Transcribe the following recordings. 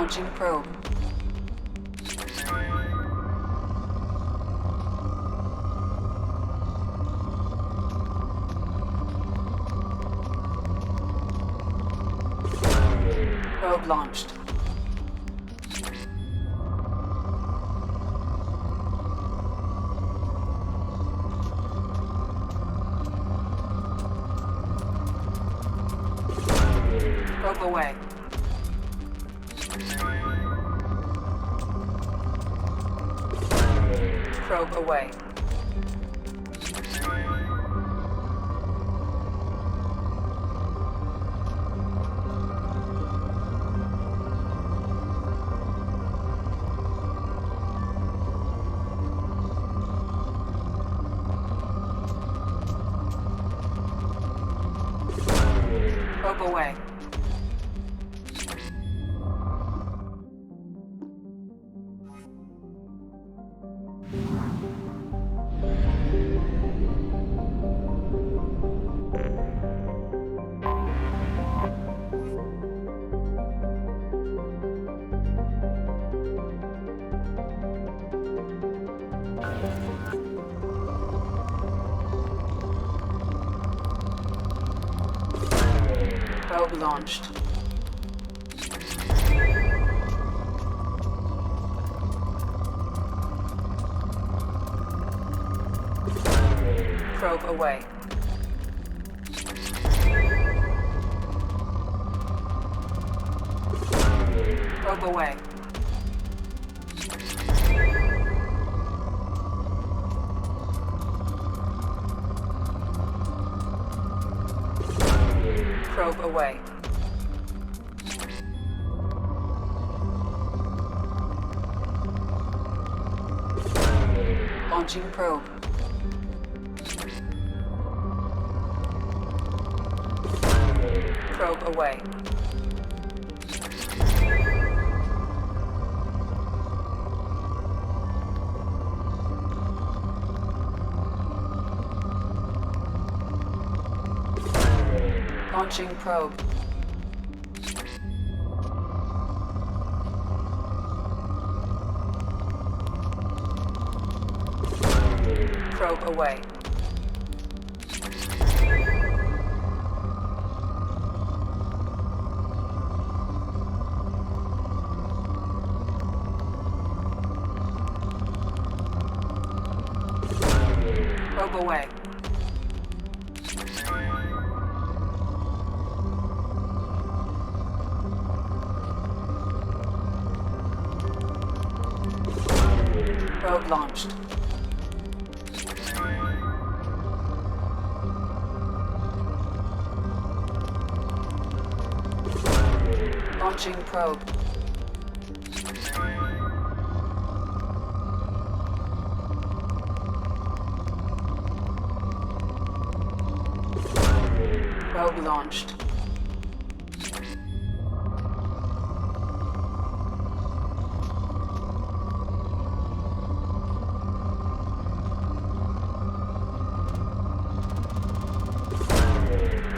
Launching probe. Probe launched. Probe away. Probe away. Probe away. Probe launched. Probe away. Probe away. Probe away. Launching probe. Probe away. Launching probe. Probe away. Probe away. Probe launched. Launching probe. Probe launched.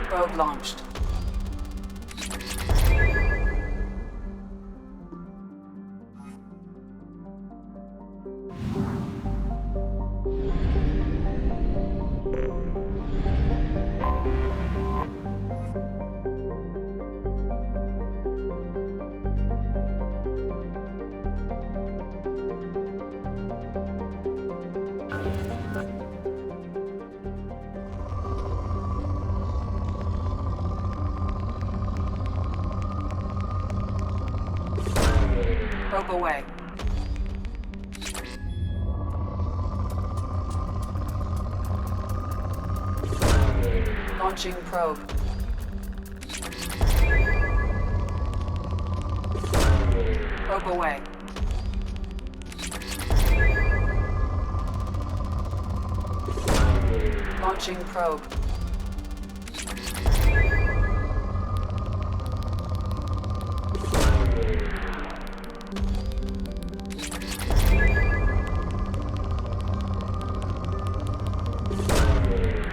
Probe launched. Probe away. Launching probe. Probe away. Launching probe.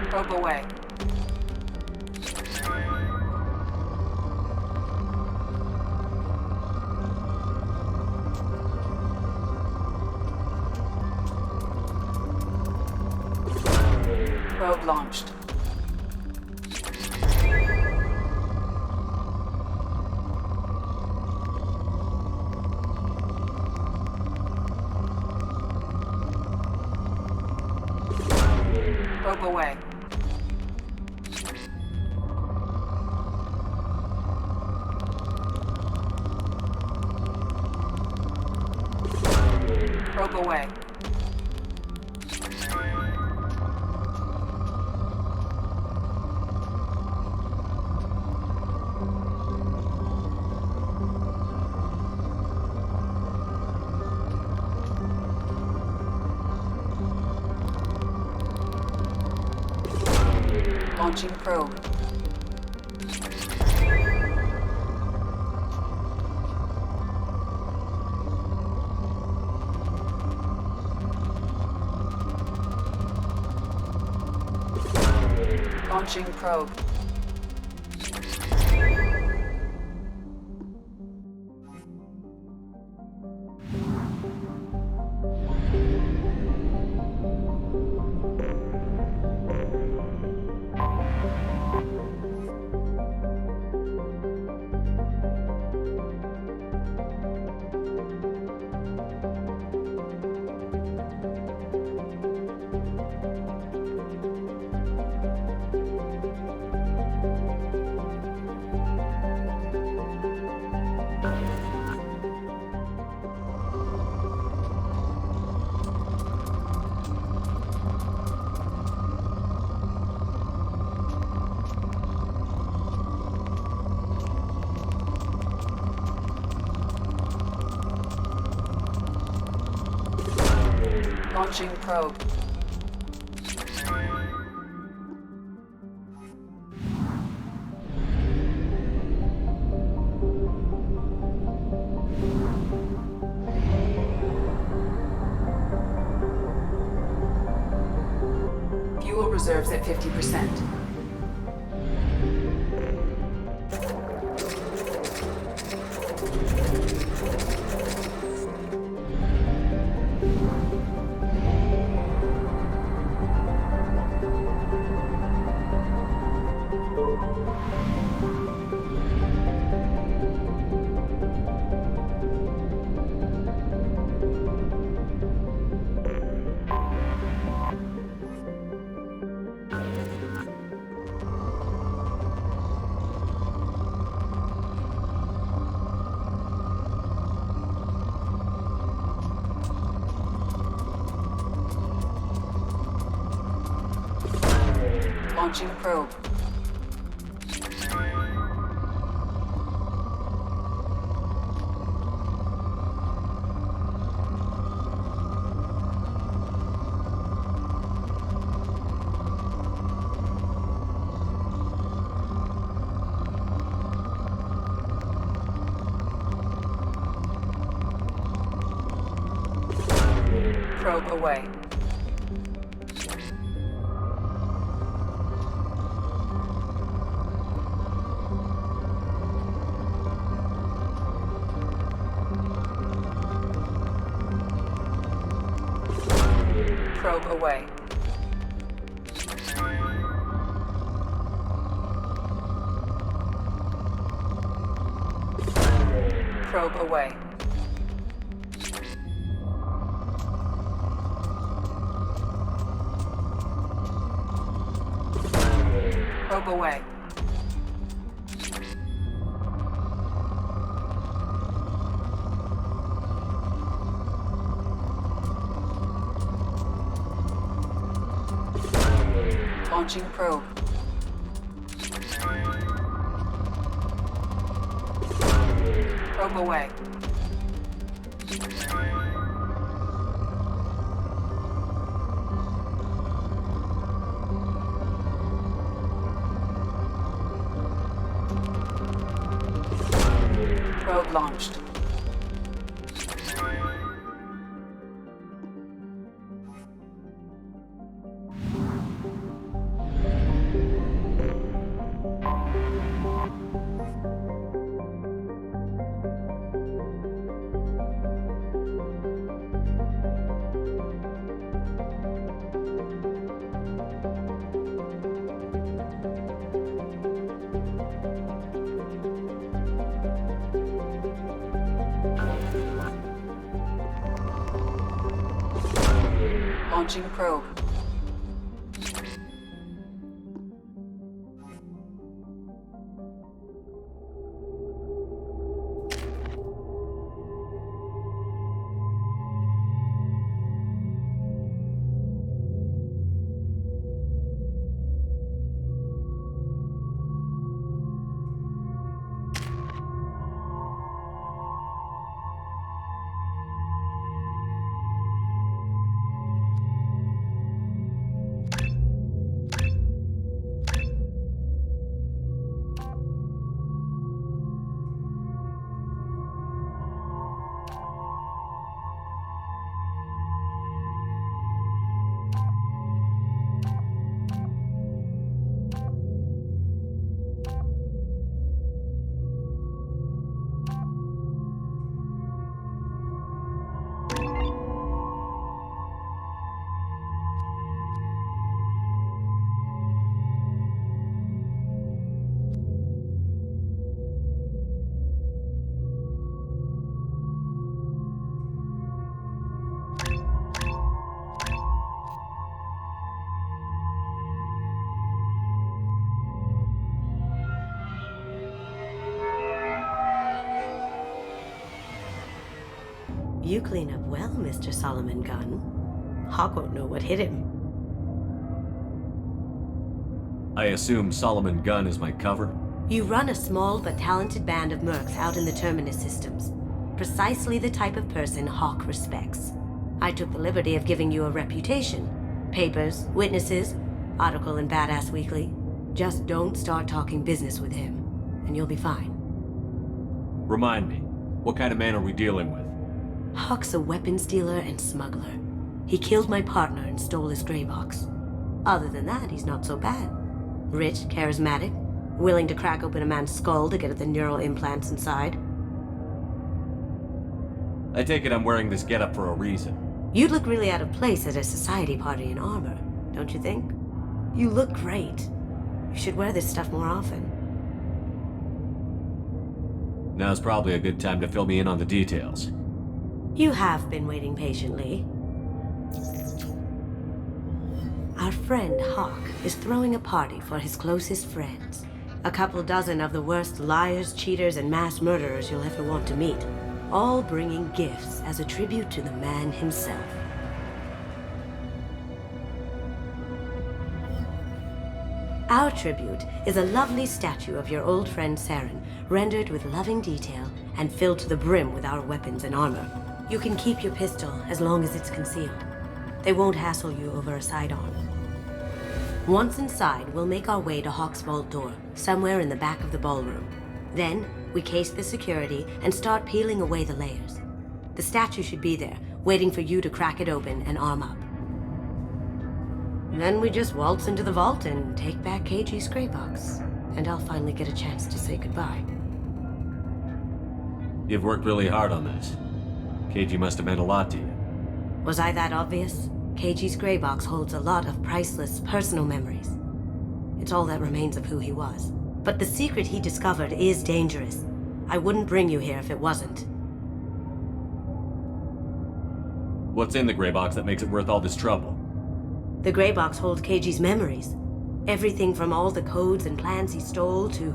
Probe away. Probe launched. Probe away. Probe away. Launching probe. Launching probe. Launching probe. Fuel reserves at 50%. Launching probe. Probe away. Probe away. Probe away. Probe away. Launching probe. Probe away. Probe launched. Launching probe. You clean up well, Mr. Solomon Gunn. Hawk won't know what hit him. I assume Solomon Gunn is my cover? You run a small but talented band of mercs out in the Terminus systems. Precisely the type of person Hawk respects. I took the liberty of giving you a reputation. Papers, witnesses, article in Badass Weekly. Just don't start talking business with him, and you'll be fine. Remind me, what kind of man are we dealing with? Hawk's a weapons dealer and smuggler. He killed my partner and stole his gray box. Other than that, he's not so bad. Rich, charismatic, willing to crack open a man's skull to get at the neural implants inside. I take it I'm wearing this getup for a reason. You'd look really out of place at a society party in armor, don't you think? You look great. You should wear this stuff more often. Now's probably a good time to fill me in on the details. You have been waiting patiently. Our friend Hawk is throwing a party for his closest friends. A couple dozen of the worst liars, cheaters, and mass murderers you'll ever want to meet. All bringing gifts as a tribute to the man himself. Our tribute is a lovely statue of your old friend Saren, rendered with loving detail and filled to the brim with our weapons and armor. You can keep your pistol as long as it's concealed. They won't hassle you over a sidearm. Once inside, we'll make our way to Hawk's vault door, somewhere in the back of the ballroom. Then, we case the security and start peeling away the layers. The statue should be there, waiting for you to crack it open and arm up. Then we just waltz into the vault and take back KG's gray box. And I'll finally get a chance to say goodbye. You've worked really hard on this. KG must have meant a lot to you. Was I that obvious? KG's gray box holds a lot of priceless personal memories. It's all that remains of who he was. But the secret he discovered is dangerous. I wouldn't bring you here if it wasn't. What's in the gray box that makes it worth all this trouble? The gray box holds KG's memories. Everything from all the codes and plans he stole to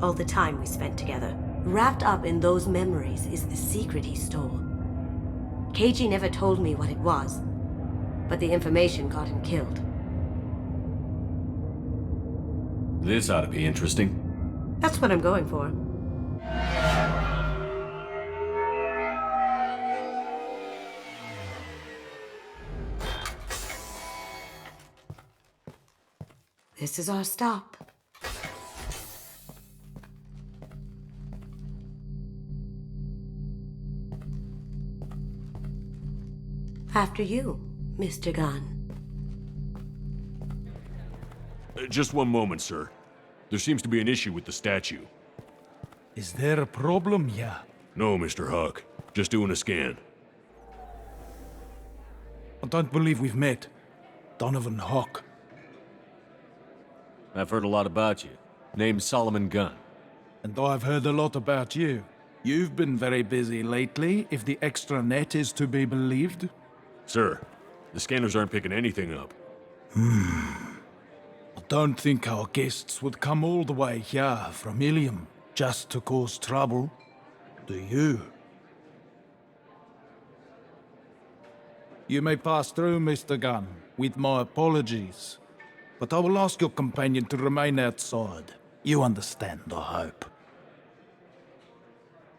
all the time we spent together. Wrapped up in those memories is the secret he stole. KG never told me what it was, but the information got him killed. This ought to be interesting. That's what I'm going for. This is our stop. After you, Mr. Gunn. Just one moment, sir. There seems to be an issue with the statue. Is there a problem here? No, Mr. Hawk. Just doing a scan. I don't believe we've met. Donovan Hawk. I've heard a lot about you. Name's Solomon Gunn. And I've heard a lot about you. You've been very busy lately, if the extra net is to be believed. Sir, The scanners aren't picking anything up. I don't think our guests would come all the way here from Ilium just to cause trouble. Do you? You may pass through, Mr. Gunn, with my apologies. But I will ask your companion to remain outside. You understand, I hope.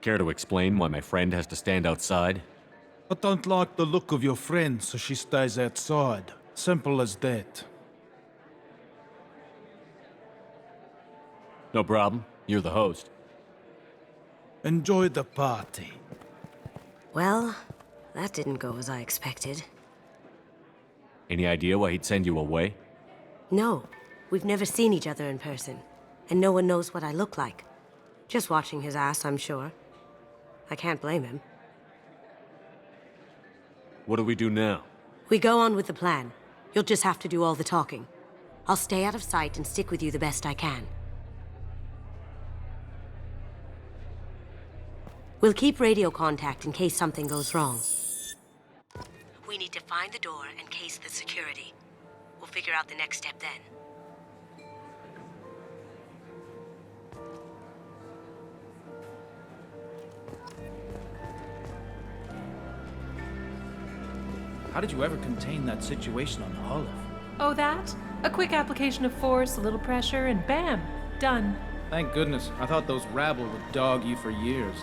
Care to explain why my friend has to stand outside? I don't like the look of your friend, so she stays outside. Simple as that. No problem. You're the host. Enjoy the party. Well, that didn't go as I expected. Any idea why he'd send you away? No, we've never seen each other in person, and no one knows what I look like. Just watching his ass, I'm sure. I can't blame him. What do we do now? We go on with the plan. You'll just have to do all the talking. I'll stay out of sight and stick with you the best I can. We'll keep radio contact in case something goes wrong. We need to find the door and case the security. We'll figure out the next step then. How did you ever contain that situation on Olive? Oh, that? A quick application of force, a little pressure, and bam! Done. Thank goodness. I thought those rabble would dog you for years.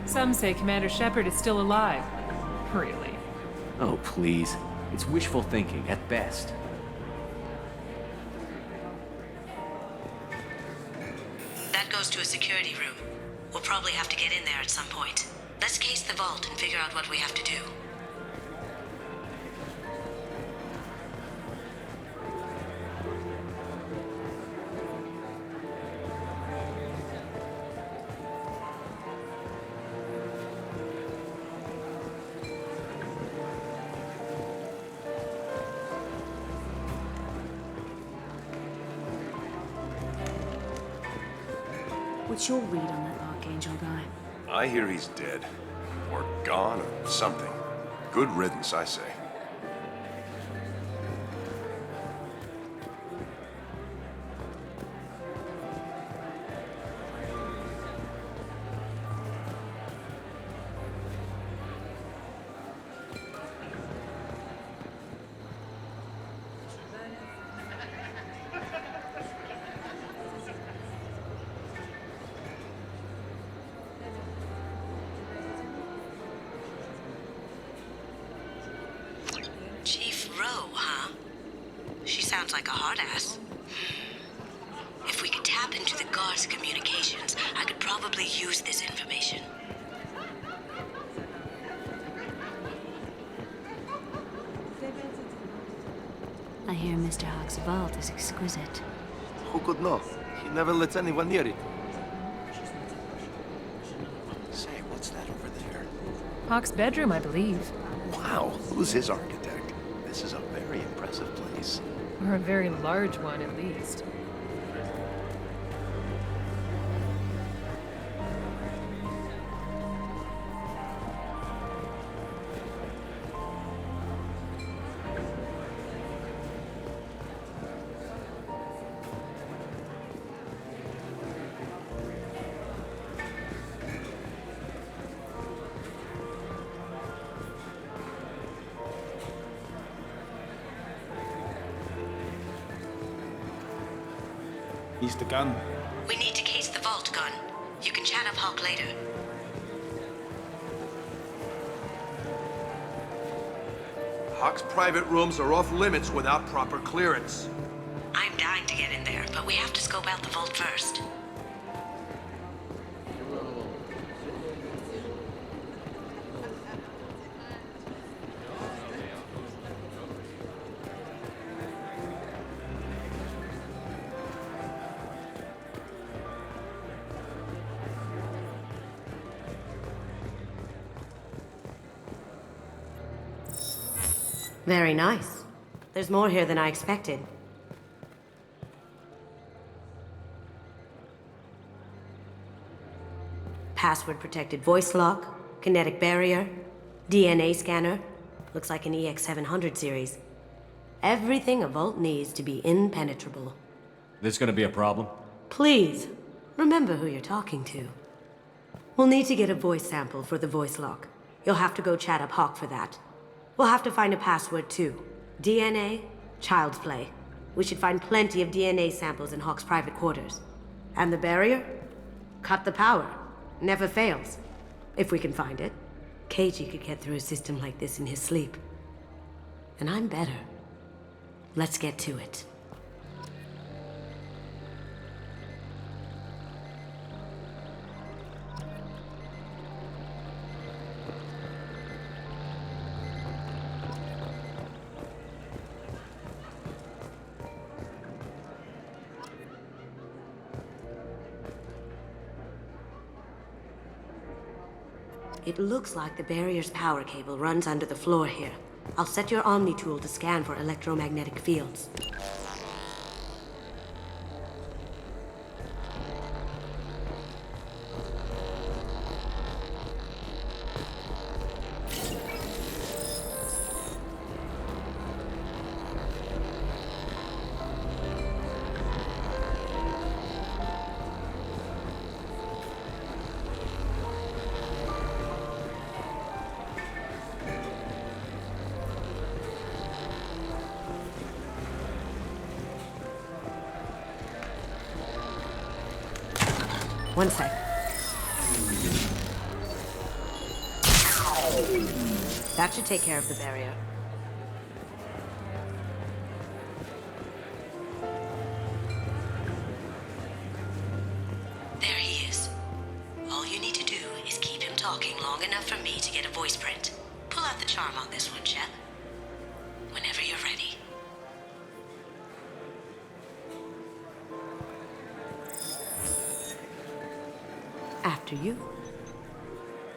Some say Commander Shepard is still alive. Really? Oh, please. It's wishful thinking, at best. That goes to a security room. We'll probably have to get in there at some point. Let's case the vault and figure out what we have to do. What's your read on that Archangel guy? I hear he's dead. Or gone, or something. Good riddance, I say. Chief Rowe, huh? She sounds like a hard ass. If we could tap into the guard's communications, I could probably use this information. I hear Mr. Hawk's vault is exquisite. Who could know? He never lets anyone near it. Say, what's that over there? Hawk's bedroom, I believe. Wow, who's his architect? This is a very impressive place. Or a very large one, at least. Mr. Gunn. We need to case the vault, Gun. You can chat up Hawk later. Hawk's private rooms are off limits without proper clearance. I'm dying to get in there, but we have to scope out the vault first. Very nice. There's more here than I expected. password-protected voice lock, kinetic barrier, DNA scanner. Looks like an EX700 series. Everything a vault needs to be impenetrable. This gonna be a problem? Please, remember who you're talking to. We'll need to get a voice sample for the voice lock. You'll have to go chat up Hawk for that. We'll have to find a password too. DNA, child's play. We should find plenty of DNA samples in Hawk's private quarters. And the barrier? Cut the power. Never fails. If we can find it. KG could get through a system like this in his sleep. And I'm better. Let's get to it. It looks like the barrier's power cable runs under the floor here. I'll set your Omni tool to scan for electromagnetic fields. One sec. That should take care of the barrier. There he is. All you need to do is keep him talking long enough for me to get a voice print. Pull out the charm on this one, Shep. Whenever you're ready. After you.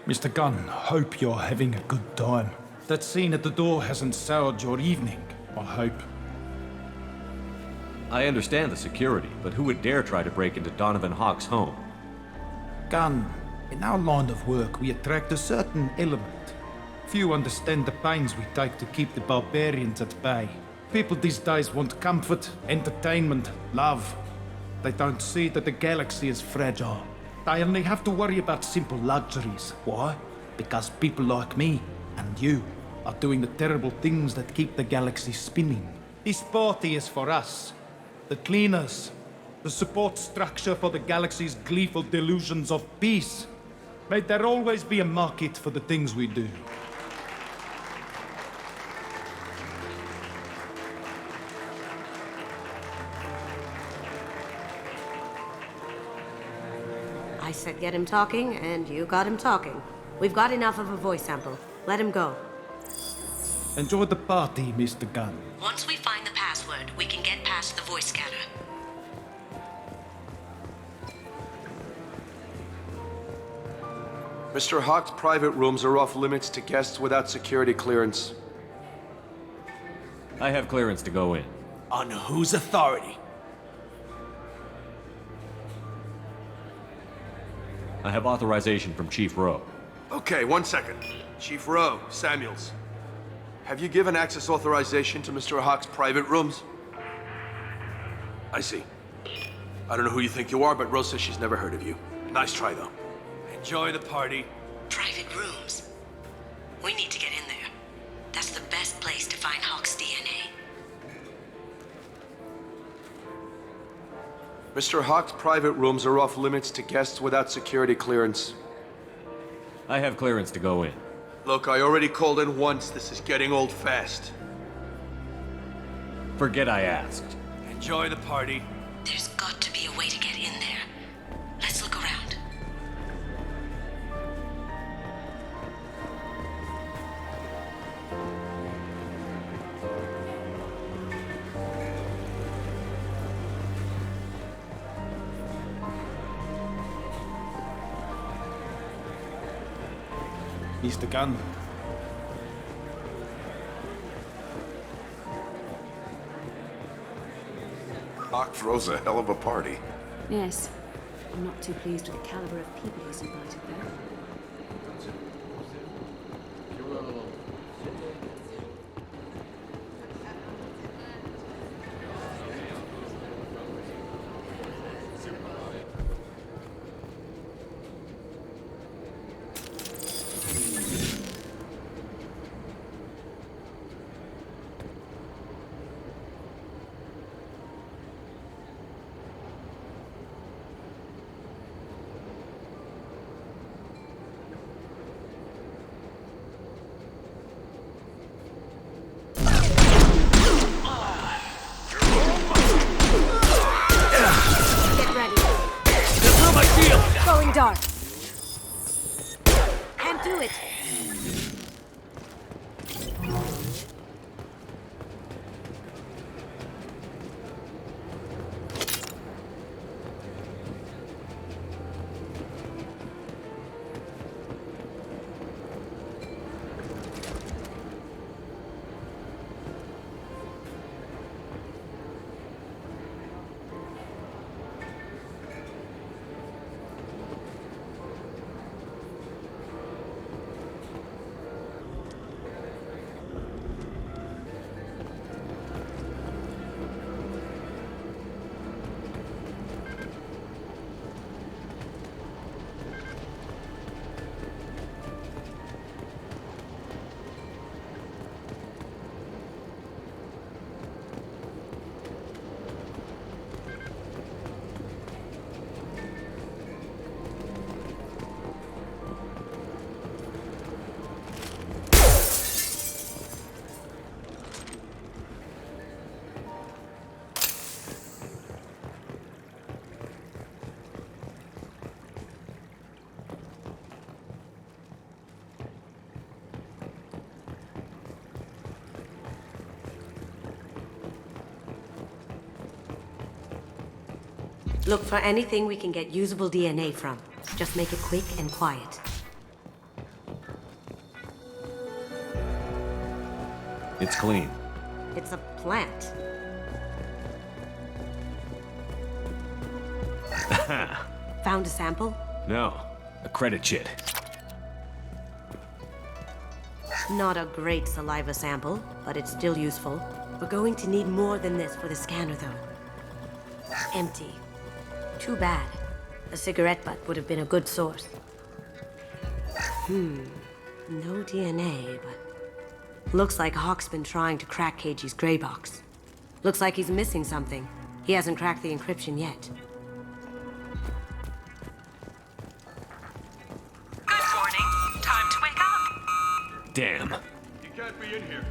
Mr. Gunn, hope you're having a good time. That scene at the door hasn't soured your evening, I hope. I understand the security, but who would dare try to break into Donovan Hawk's home? Gunn, in our line of work, we attract a certain element. Few understand the pains we take to keep the barbarians at bay. People these days want comfort, entertainment, love. They don't see that the galaxy is fragile. They only have to worry about simple luxuries. Why? Because people like me and you are doing the terrible things that keep the galaxy spinning. This party is for us, the cleaners, the support structure for the galaxy's gleeful delusions of peace. May there always be a market for the things we do. I said get him talking, and you got him talking. We've got enough of a voice sample. Let him go. Enjoy the party, Mr. Gunn. Once we find the password, we can get past the voice scanner. Mr. Hawk's private rooms are off limits to guests without security clearance. I have clearance to go in. On whose authority? I have authorization from Chief Rowe. Okay, 1 second. Chief Rowe, Samuels. Have you given access authorization to Mr. Hawk's private rooms? I see. I don't know who you think you are, but Rose says she's never heard of you. Nice try, though. Enjoy the party. Private rooms. We need to get in there. That's the best place to find Hawk's DNA. Mr. Hawk's private rooms are off limits to guests without security clearance. I have clearance to go in. Look, I already called in once. This is getting old fast. Forget I asked. Enjoy the party. There's got to be a way to get in there. Let's look around. Mr. Gunn. Hawk throws a hell of a party. Yes. I'm not too pleased with the caliber of people he's invited there. Going dark. Can't do it. Look for anything we can get usable DNA from. Just make it quick and quiet. It's clean. It's a plant. Found a sample? No, a credit chit. Not a great saliva sample, but it's still useful. We're going to need more than this for the scanner, though. Empty. Too bad. A cigarette butt would have been a good source. No DNA, but... Looks like Hawk's been trying to crack KG's gray box. Looks like he's missing something. He hasn't cracked the encryption yet. Good morning. Time to wake up. Damn. You can't be in here.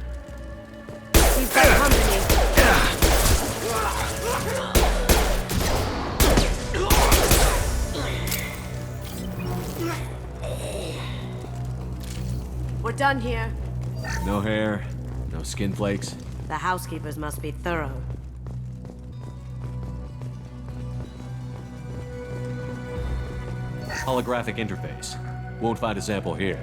He's got company. We're done here. No hair, no skin flakes. The housekeepers must be thorough. Holographic interface. Won't find a sample here.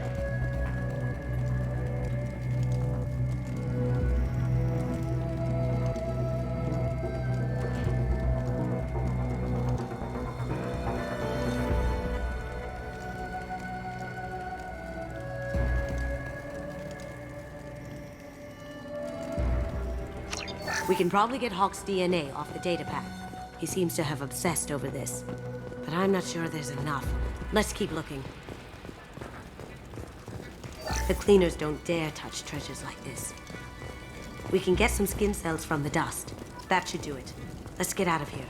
We can probably get Hawk's DNA off the datapad. He seems to have obsessed over this. But I'm not sure there's enough. Let's keep looking. The cleaners don't dare touch treasures like this. We can get some skin cells from the dust. That should do it. Let's get out of here.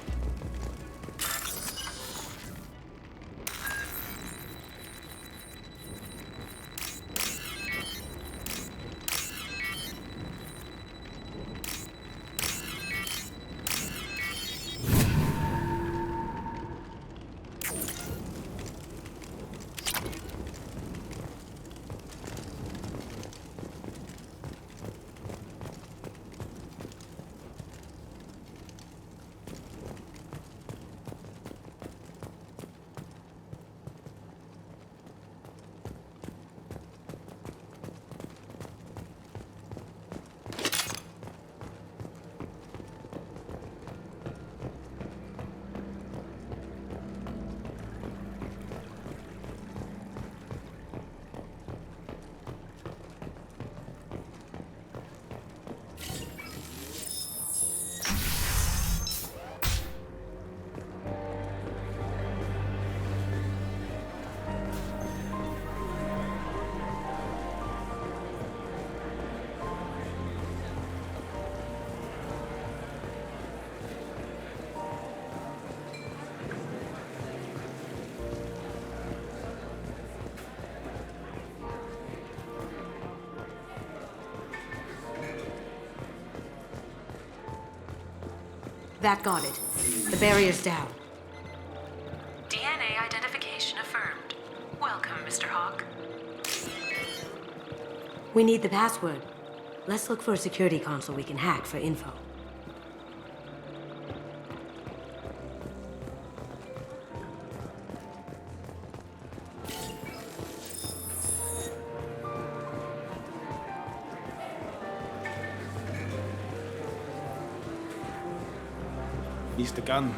That got it. The barrier's down. DNA identification affirmed. Welcome, Mr. Hawk. We need the password. Let's look for a security console we can hack for info. Mr. Gunn.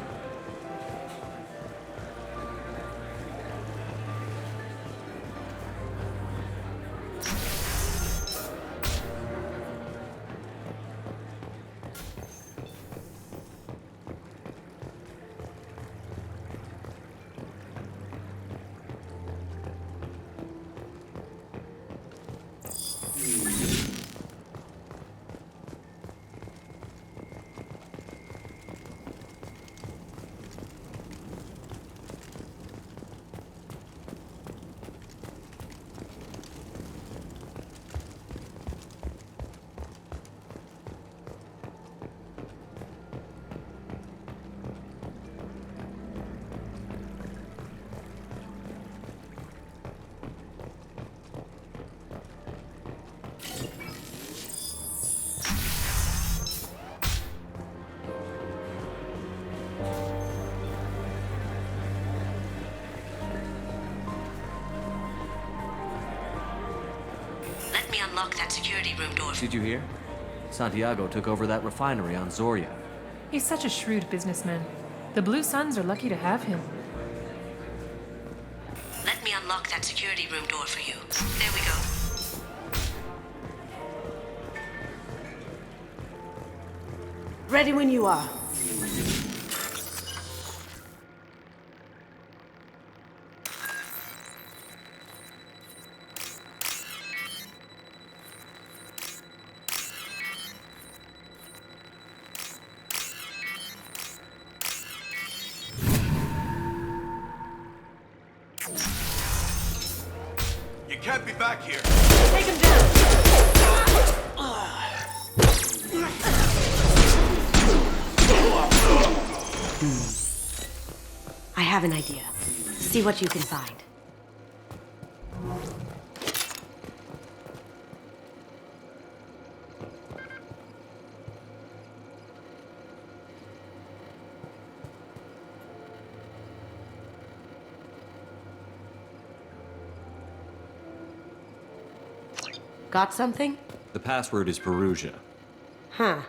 Let me unlock that security room door. Did you hear? Santiago took over that refinery on Zoria. He's such a shrewd businessman. The Blue Suns are lucky to have him. Let me unlock that security room door for you. There we go. Ready when you are. You can't be back here. Take him down! I have an idea. See what you can find. Got something? The password is Perugia. Huh.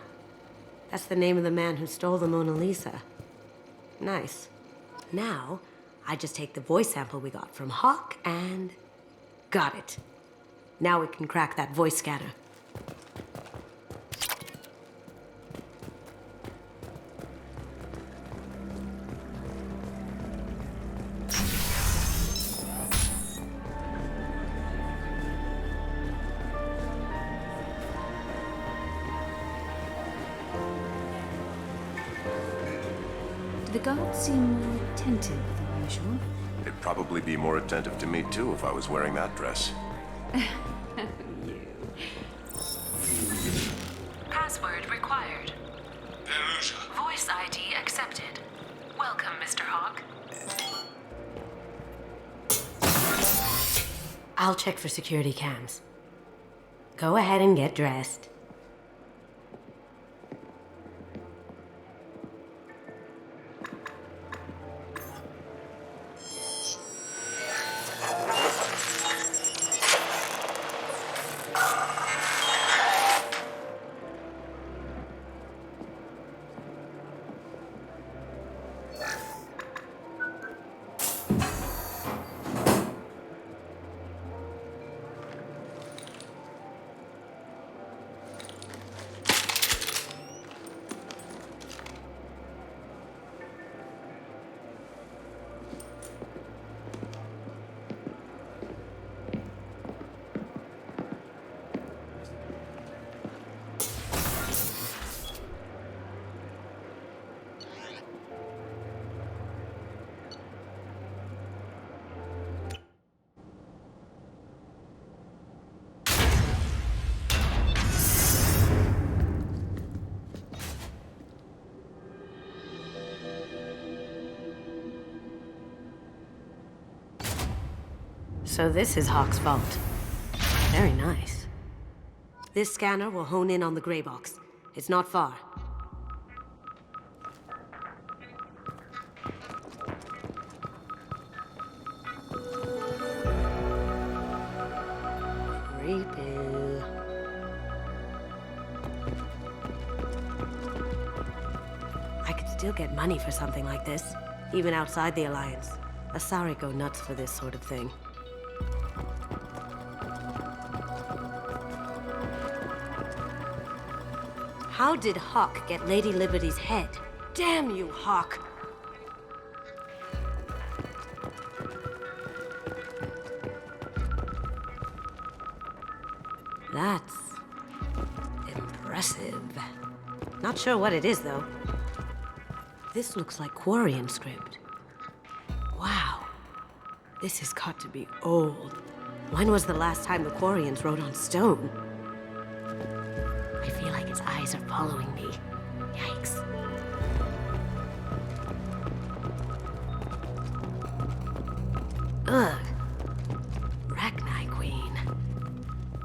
That's the name of the man who stole the Mona Lisa. Nice. Now, I just take the voice sample we got from Hawk and... got it. Now we can crack that voice scanner. Do the guards seem more attentive than usual? They'd probably be more attentive to me, too, if I was wearing that dress. Password required. Perugia. Voice ID accepted. Welcome, Mr. Hawk. I'll check for security cams. Go ahead and get dressed. So this is Hawk's vault. Very nice. This scanner will hone in on the gray box. It's not far. Creepy. I could still get money for something like this, even outside the Alliance. Asari go nuts for this sort of thing. How did Hawk get Lady Liberty's head? Damn you, Hawk! That's impressive. Not sure what it is, though. This looks like Quarian script. Wow. This has got to be old. When was the last time the Quarians wrote on stone? I feel like its eyes are following me. Yikes. Ugh. Rachni Queen.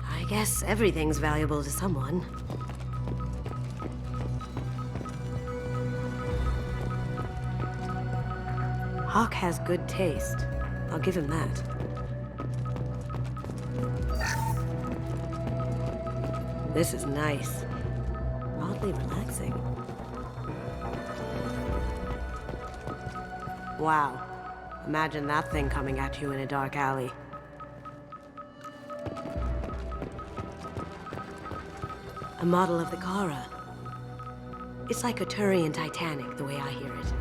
I guess everything's valuable to someone. Hawk has good taste. I'll give him that. This is nice. Oddly relaxing. Wow. Imagine that thing coming at you in a dark alley. A model of the Kara. It's like a Turian Titanic, the way I hear it.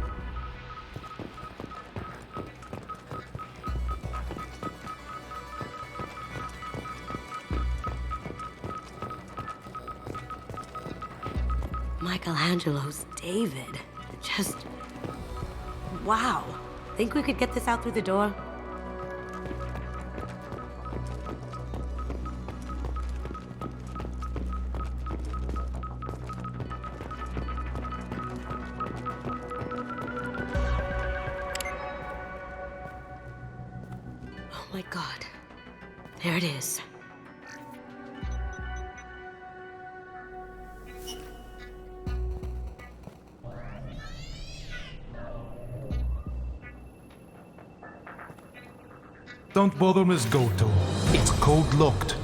Michelangelo's David. Just... wow. Think we could get this out through the door? Oh my God. There it is. Don't bother, Miss Goto. It's code-locked.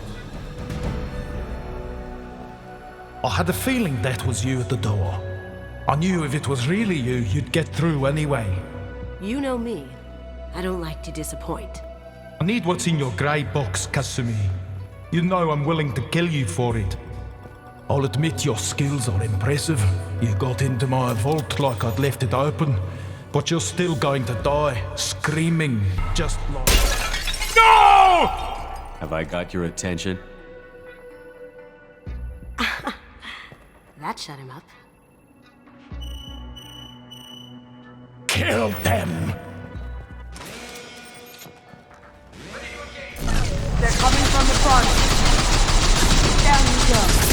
I had a feeling that was you at the door. I knew if it was really you, you'd get through anyway. You know me. I don't like to disappoint. I need what's in your grey box, Kasumi. You know I'm willing to kill you for it. I'll admit your skills are impressive. You got into my vault like I'd left it open, but you're still going to die, screaming, just like... No! Have I got your attention? That shut him up. Kill them! They're coming from the front. Down you go.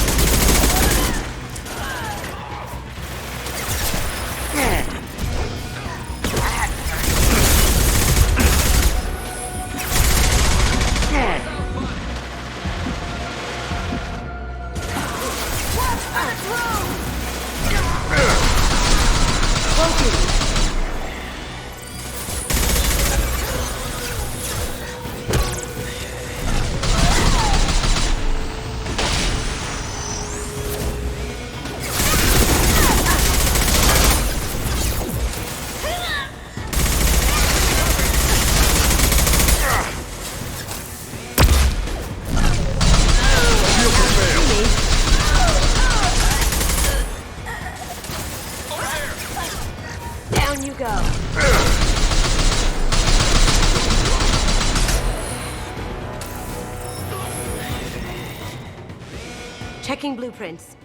Checking blueprints.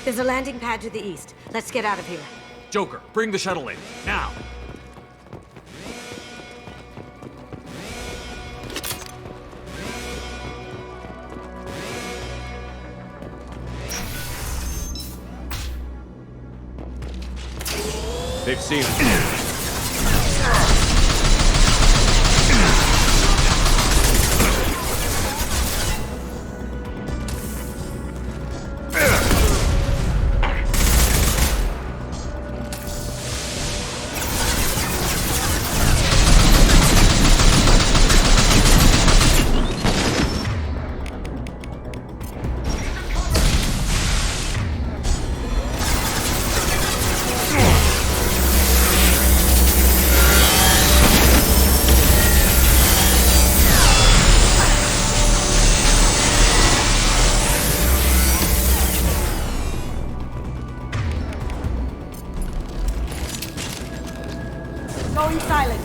There's a landing pad to the east. Let's get out of here. Joker, bring the shuttle in, now! They've seen us. Going silent.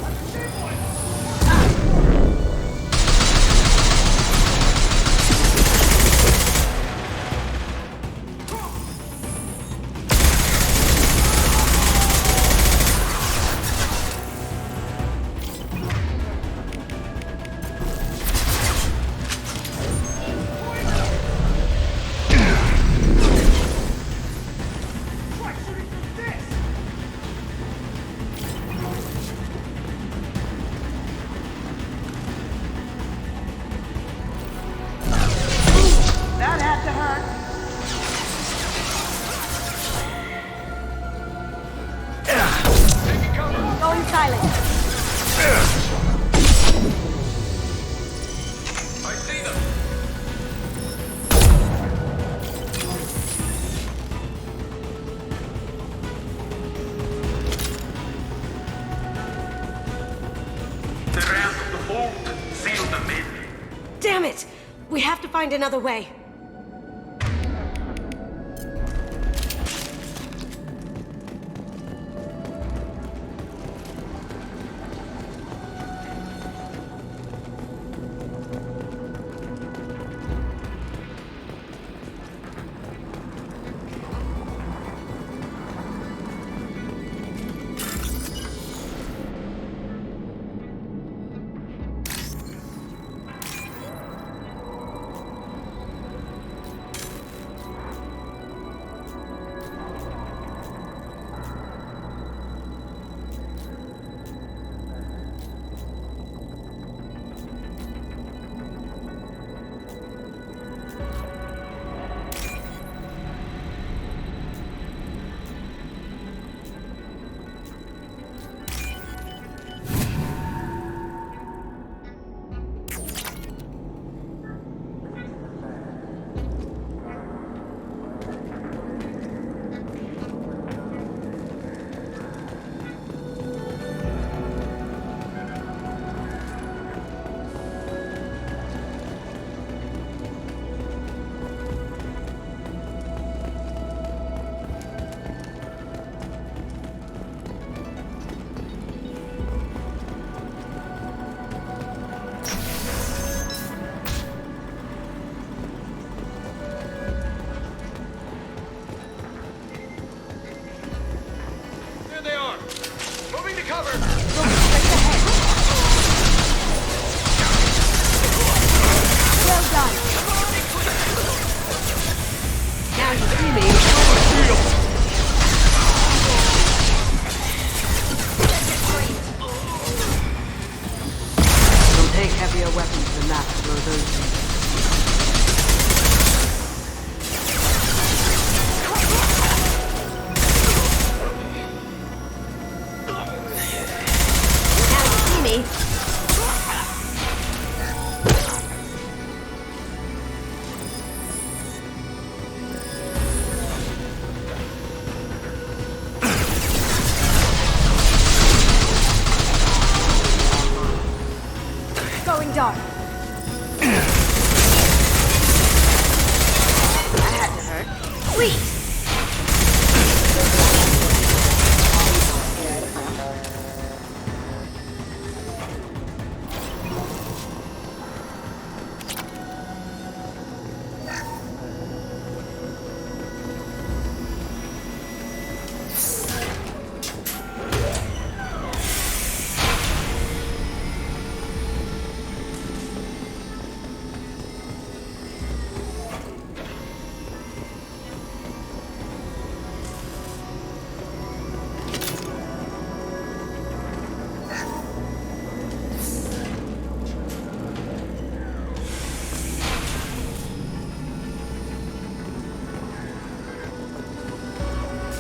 That had to hurt. Going silent. I see them. They're out of the vault. Seal them in. Damn it! We have to find another way. There they are. Moving to cover. Well done. Now you see me. We'll take heavier weapons than that to blow those things. Now you see me. Going dark. That had to hurt. Sweet!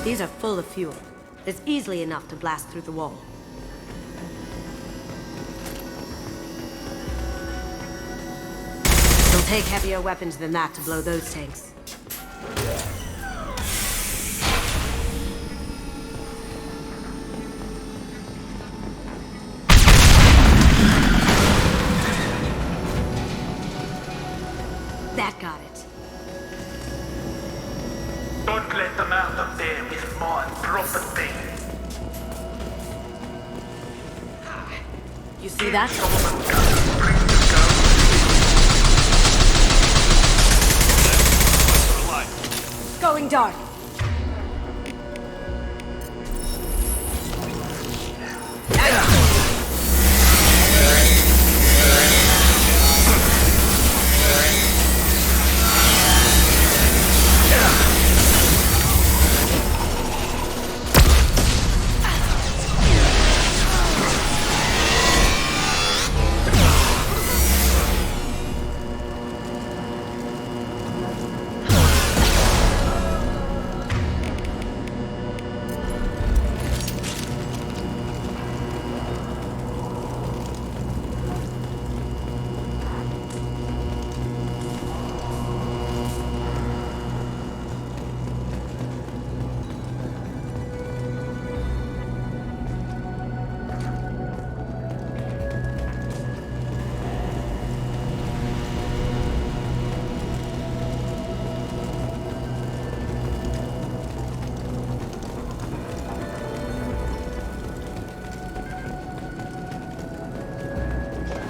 These are full of fuel. It's easily enough to blast through the wall. It'll take heavier weapons than that to blow those tanks. That got it. Don't let them out of there with more property. You see that? Going dark.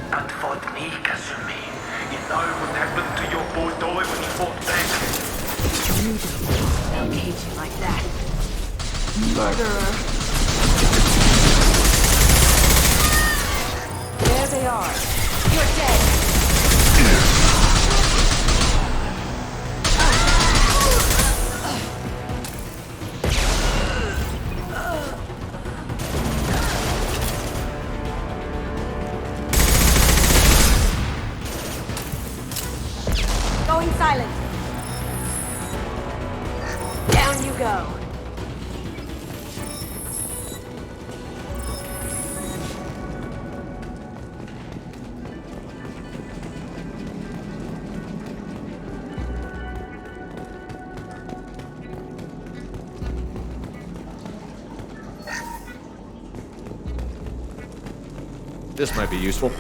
That fought me, Kasumi. You know what happened to your boy Doi when he fought back? You don't. They'll cage you like that. Murderer. There they are. You're dead. Going silent. Down you go. This might be useful.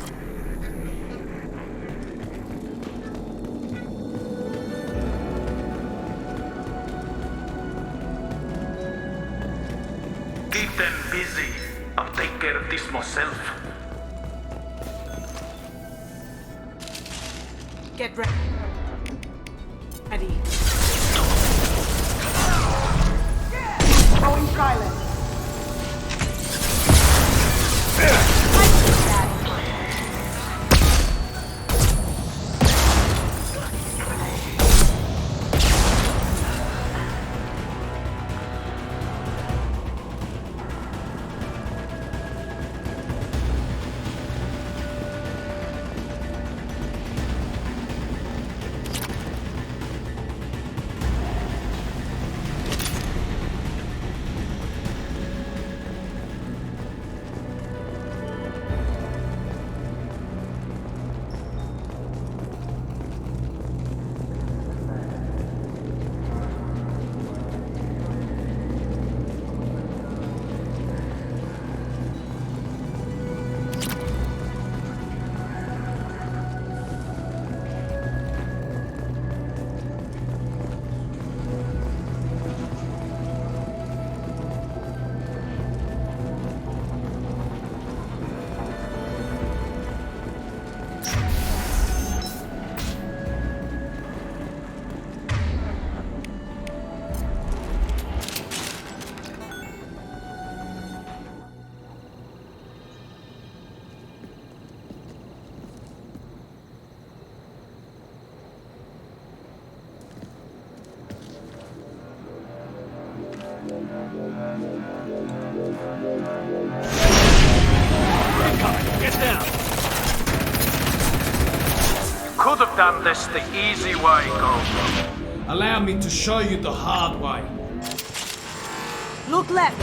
Keep them busy. I'll take care of this myself. Get ready. Ready. Going silent. Get down! Could have done this the easy way, Goldberg. Allow me to show you the hard way. Look left.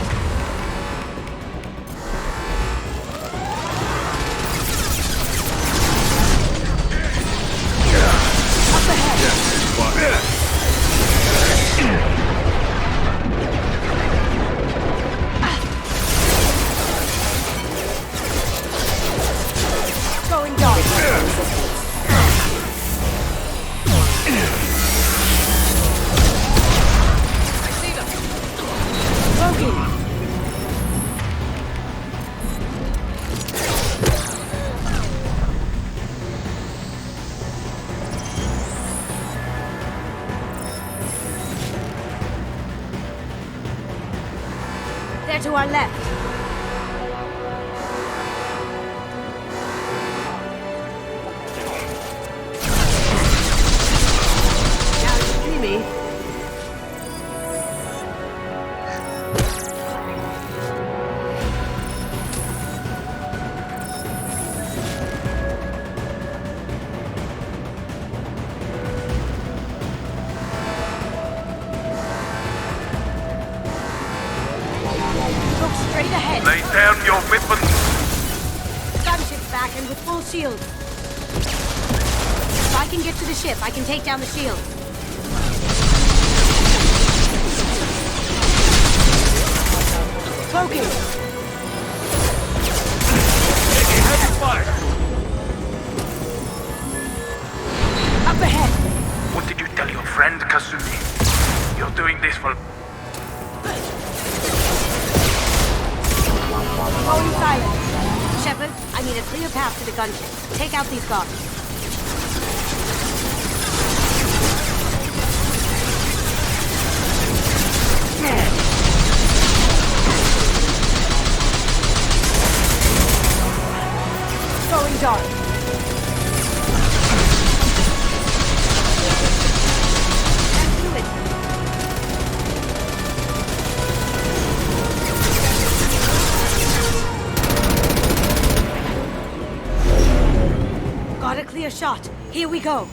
Up ahead. Going dark. Loki. They're to our left. Now you see me. Straight ahead. Lay down your weapons. Gunship's back and with full shield. If I can get to the ship, I can take down the shield. Cloaking. Taking heavy fire. Up ahead. What did you tell your friend, Kasumi? You're doing this for... Going silent. Shepard, I need a clear path to the gunship. Take out these guards. Going dark. Let's do it. Got a clear shot. Here we go.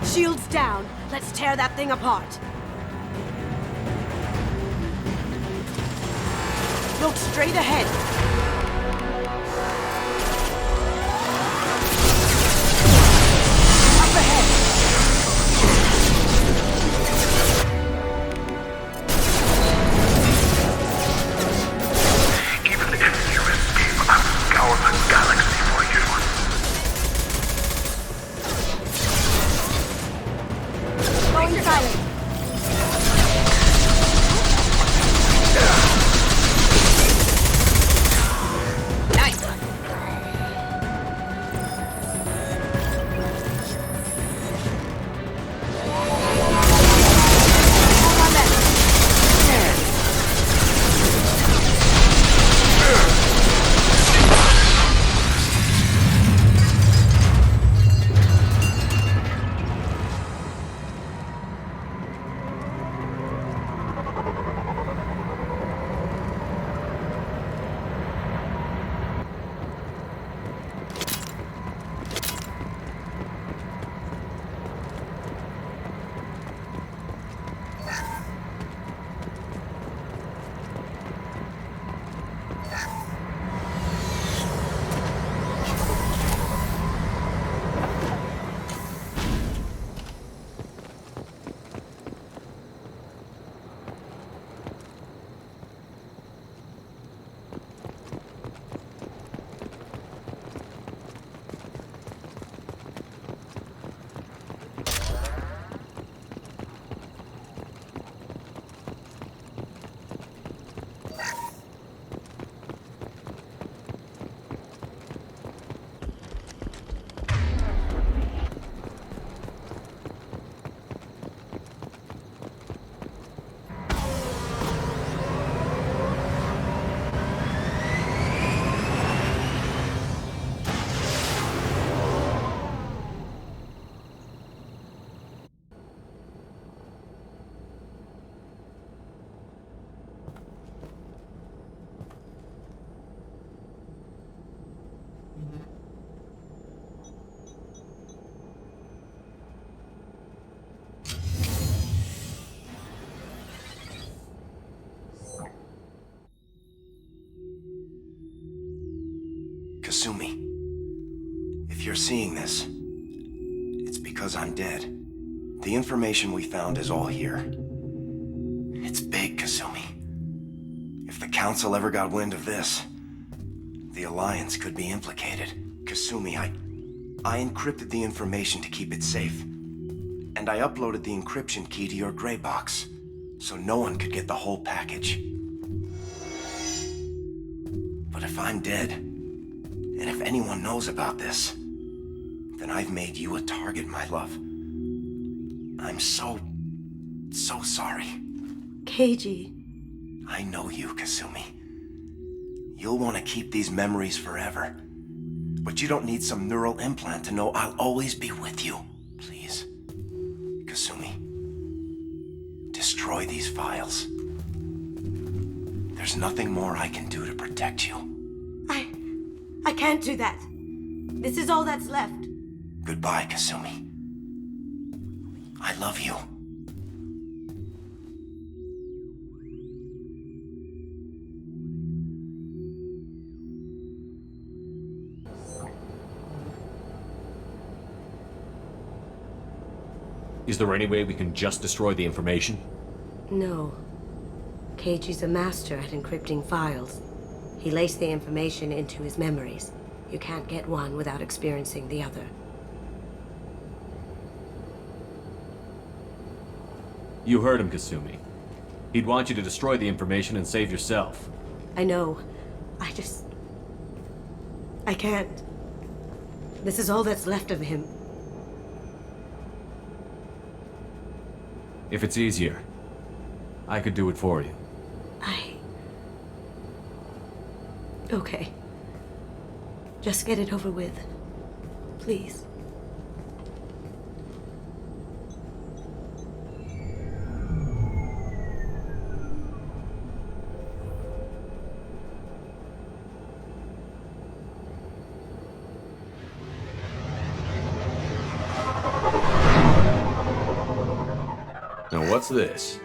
Shields down. Let's tear that thing apart. Look straight ahead. Up ahead. Even if you escape, I'll scour the galaxy for you. Going silent. Nice. On our left. Kasumi, if you're seeing this, it's because I'm dead. The information we found is all here. It's big, Kasumi. If the Council ever got wind of this, the Alliance could be implicated. Kasumi, I encrypted the information to keep it safe. And I uploaded the encryption key to your gray box, so no one could get the whole package. But if I'm dead, and if anyone knows about this, then I've made you a target, my love. I'm so sorry. Keiji. I know you, Kasumi. You'll want to keep these memories forever. But you don't need some neural implant to know I'll always be with you. Please. Kasumi. Destroy these files. There's nothing more I can do to protect you. I can't do that. This is all that's left. Goodbye, Kasumi. I love you. Is there any way we can just destroy the information? No. Keiji's a master at encrypting files. He laced the information into his memories. You can't get one without experiencing the other. You heard him, Kasumi. He'd want you to destroy the information and save yourself. I know. I can't. This is all that's left of him. If it's easier, I could do it for you. Okay. Just get it over with. Please. Now what's this?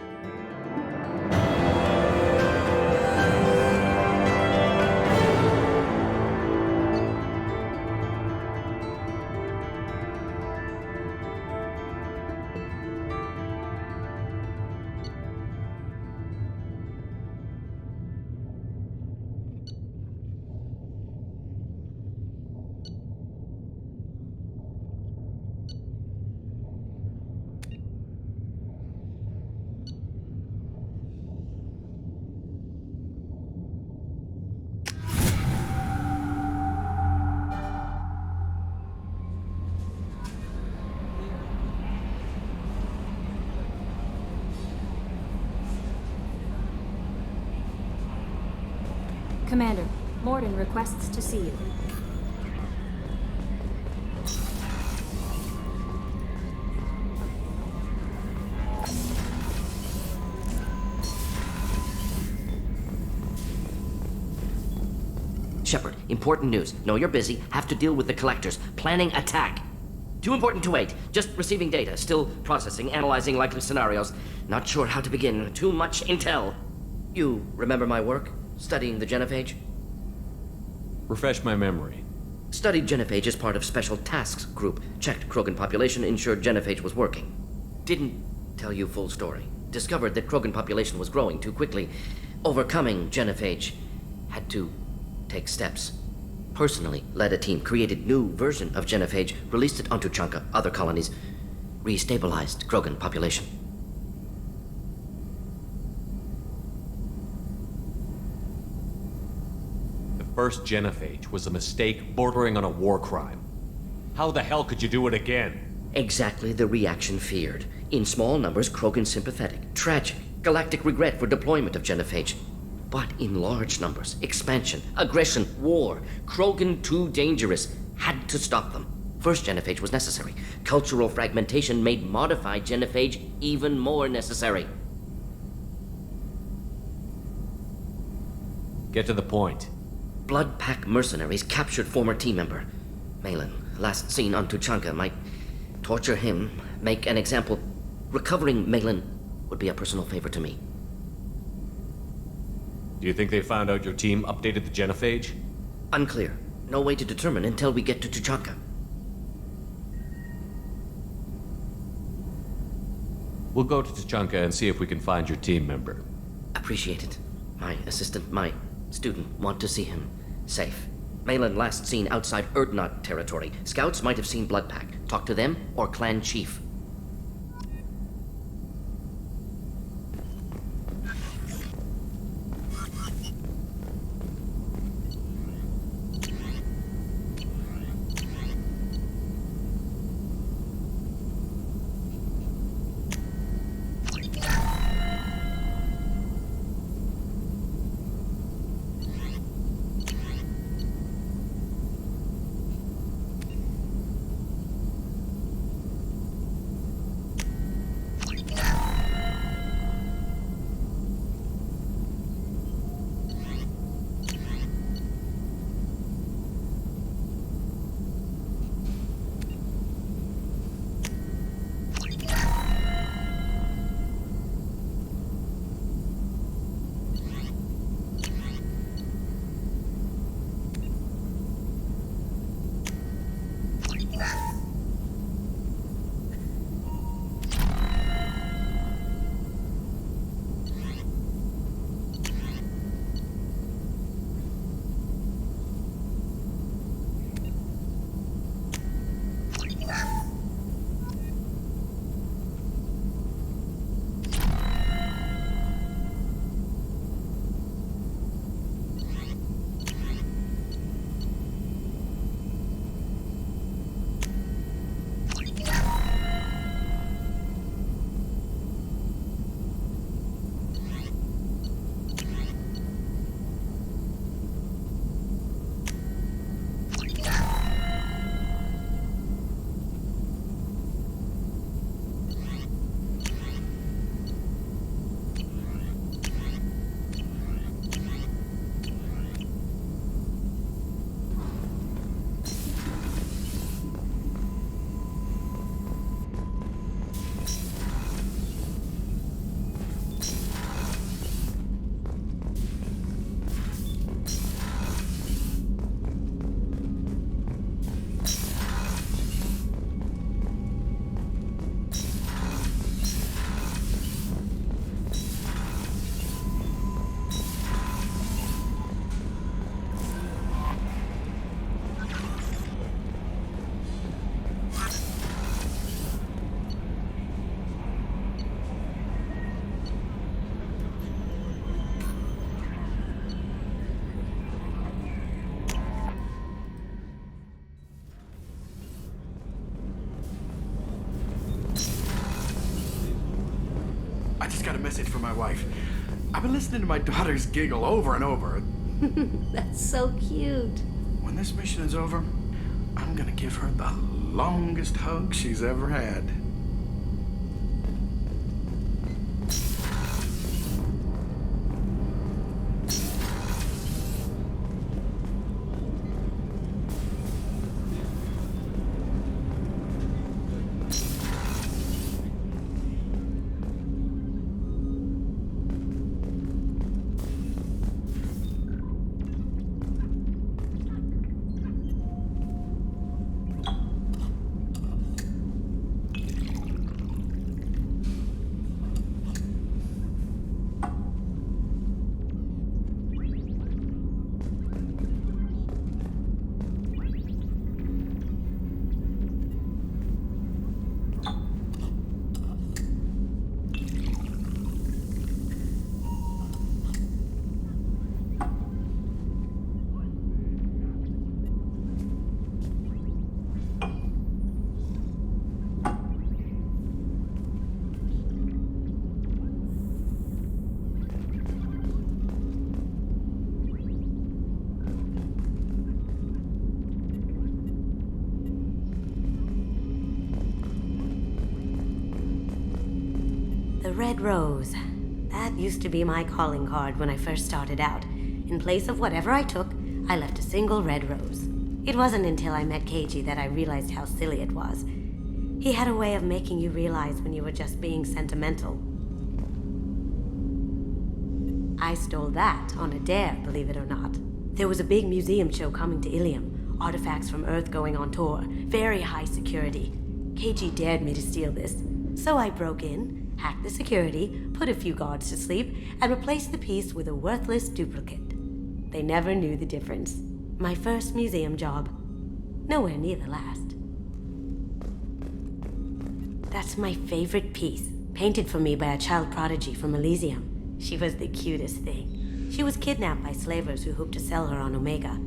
Commander, Mordin requests to see you. Shepard, important news. Know you're busy. Have to deal with the collectors. Planning attack. Too important to wait. Just receiving data. Still processing, analyzing likely scenarios. Not sure how to begin. Too much intel. You remember my work? Studying the genophage? Refresh my memory. Studied genophage as part of Special Tasks Group. Checked Krogan population, ensured genophage was working. Didn't tell you full story. Discovered that Krogan population was growing too quickly. Overcoming genophage. Had to take steps. Personally led a team, created new version of genophage, released it onto Tuchanka, other colonies. Restabilized Krogan population. First genophage was a mistake bordering on a war crime. How the hell could you do it again? Exactly the reaction feared. In small numbers, Krogan sympathetic. Tragic. Galactic regret for deployment of genophage. But in large numbers, expansion, aggression, war. Krogan too dangerous. Had to stop them. First genophage was necessary. Cultural fragmentation made modified genophage even more necessary. Get to the point. Blood Pack mercenaries captured former team member. Malin, last seen on Tuchanka, might torture him, make an example. Recovering Malin would be a personal favor to me. Do you think they found out your team updated the genophage? Unclear. No way to determine until we get to Tuchanka. We'll go to Tuchanka and see if we can find your team member. Appreciate it. My assistant, my student, want to see him. Safe. Malin last seen outside Erdnot territory. Scouts might have seen Bloodpack. Talk to them or clan chief. I just got a message from my wife. I've been listening to my daughters giggle over and over. That's so cute. When this mission is over, I'm gonna give her the longest hug she's ever had. The Red Rose. That used to be my calling card when I first started out. In place of whatever I took, I left a single red rose. It wasn't until I met Keiji that I realized how silly it was. He had a way of making you realize when you were just being sentimental. I stole that on a dare, believe it or not. There was a big museum show coming to Ilium. Artifacts from Earth going on tour. Very high security. Keiji dared me to steal this. So I broke in hack the security, put a few guards to sleep, and replace the piece with a worthless duplicate. They never knew the difference. My first museum job. Nowhere near the last. That's my favorite piece, painted for me by a child prodigy from Elysium. She was the cutest thing. She was kidnapped by slavers who hoped to sell her on Omega.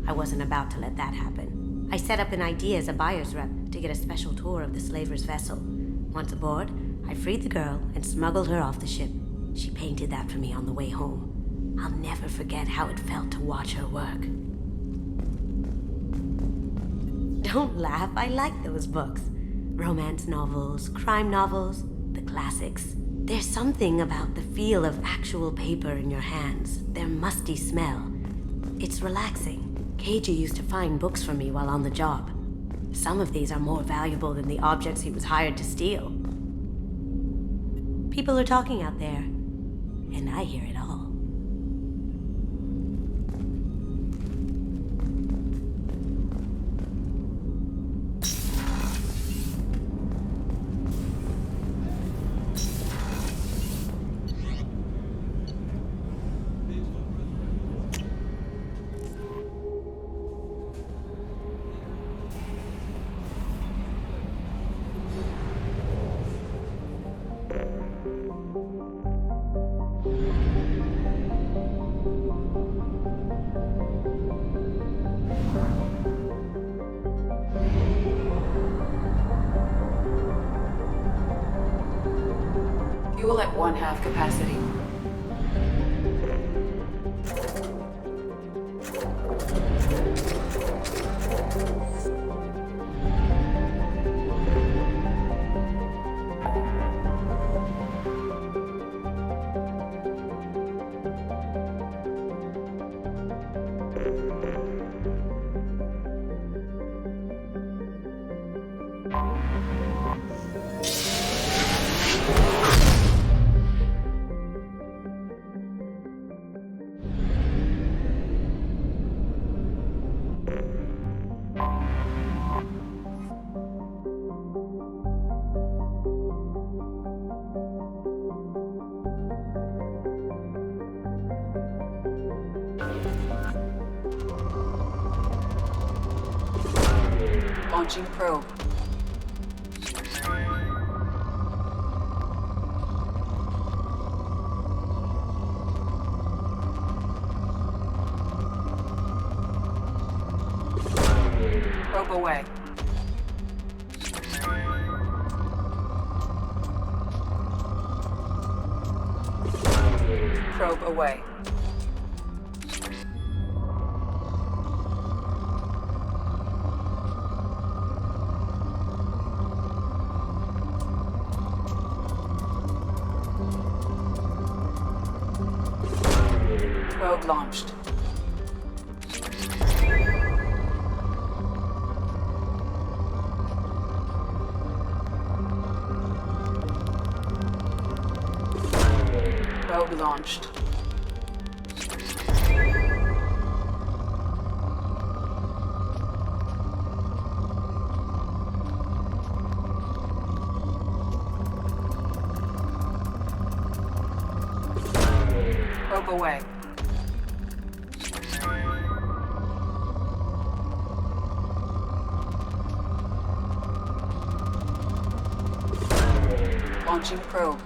I wasn't about to let that happen. I set up an ID as a buyer's rep to get a special tour of the slaver's vessel. Once aboard, I freed the girl and smuggled her off the ship. She painted that for me on the way home. I'll never forget how it felt to watch her work. Don't laugh, I like those books. Romance novels, crime novels, the classics. There's something about the feel of actual paper in your hands, their musty smell. It's relaxing. Keiji used to find books for me while on the job. Some of these are more valuable than the objects he was hired to steal. People are talking out there, and I hear it all. Fuel at 1/2 capacity. Launching probe. Probe away. Probe away. Probe launched. Probe launched. Probe away. Launching probe.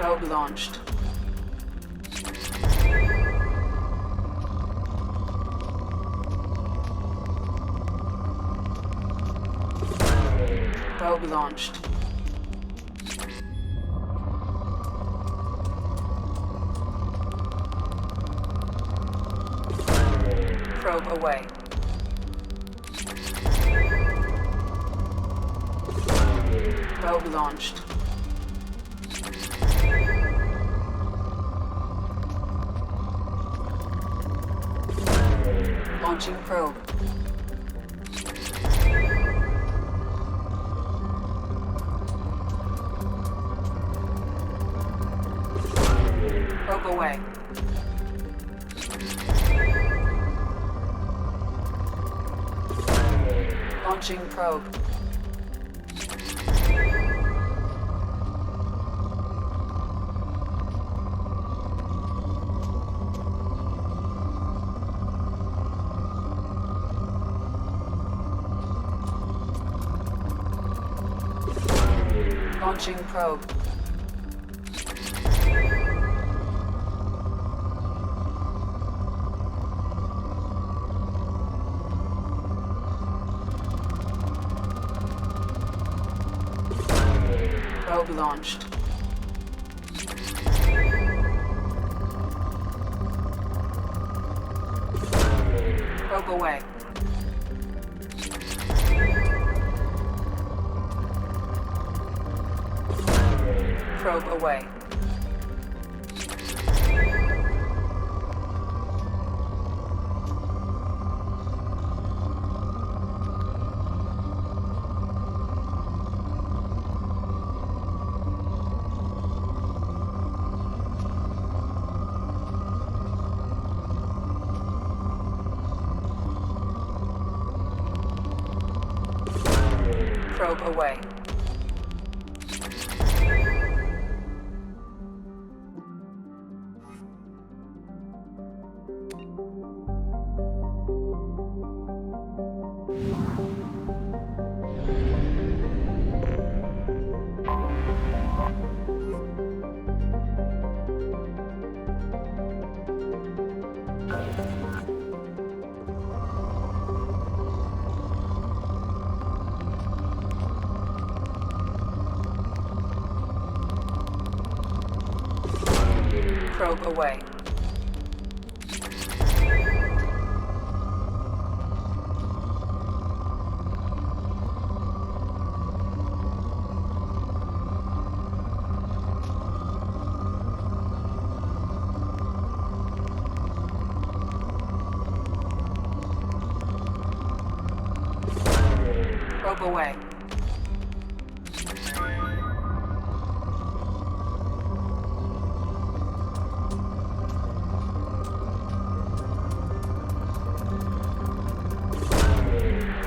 Probe launched. Probe launched. Probe away. Probe launched. Launching probe. Probe away. Launching probe. Launching probe. Probe launched. Probe away. Probe away. Probe away. Probe away. Probe away.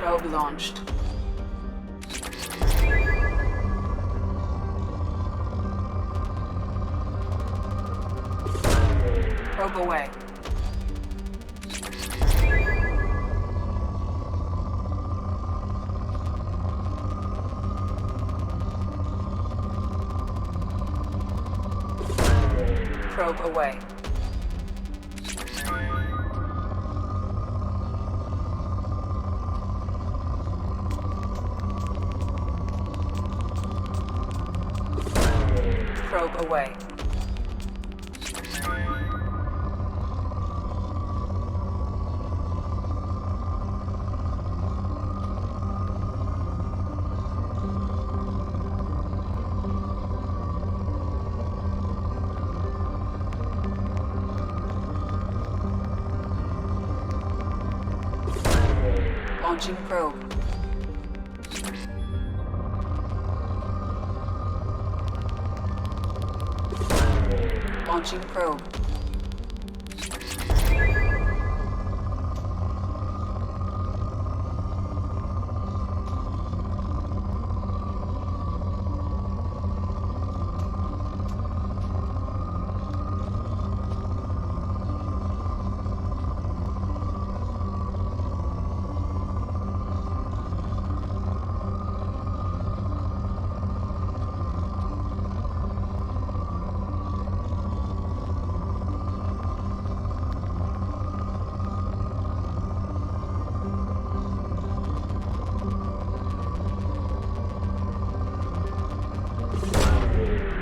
Probe launched. Probe away. Probe away. Probe away. Launching probe. Launching probe.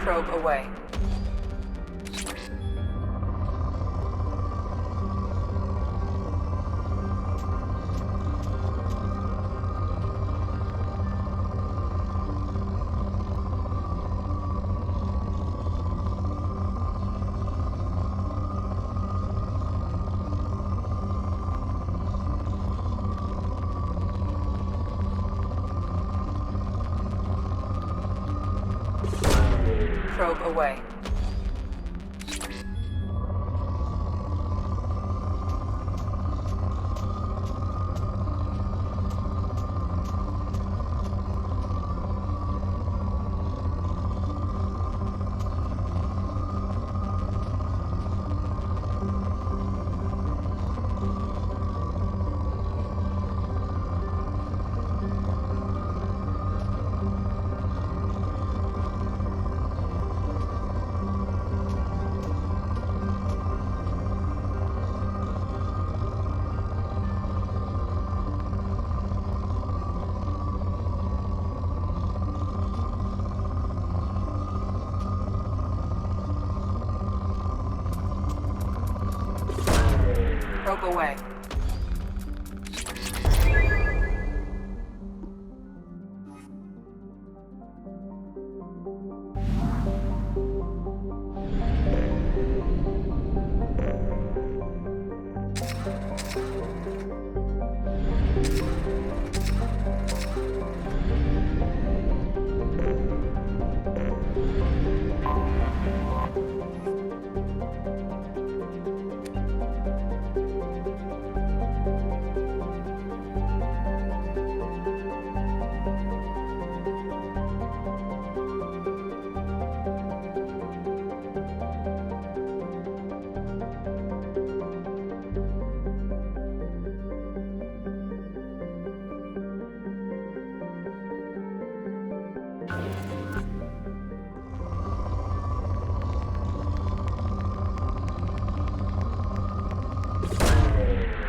Probe away. Probe away. Probe away.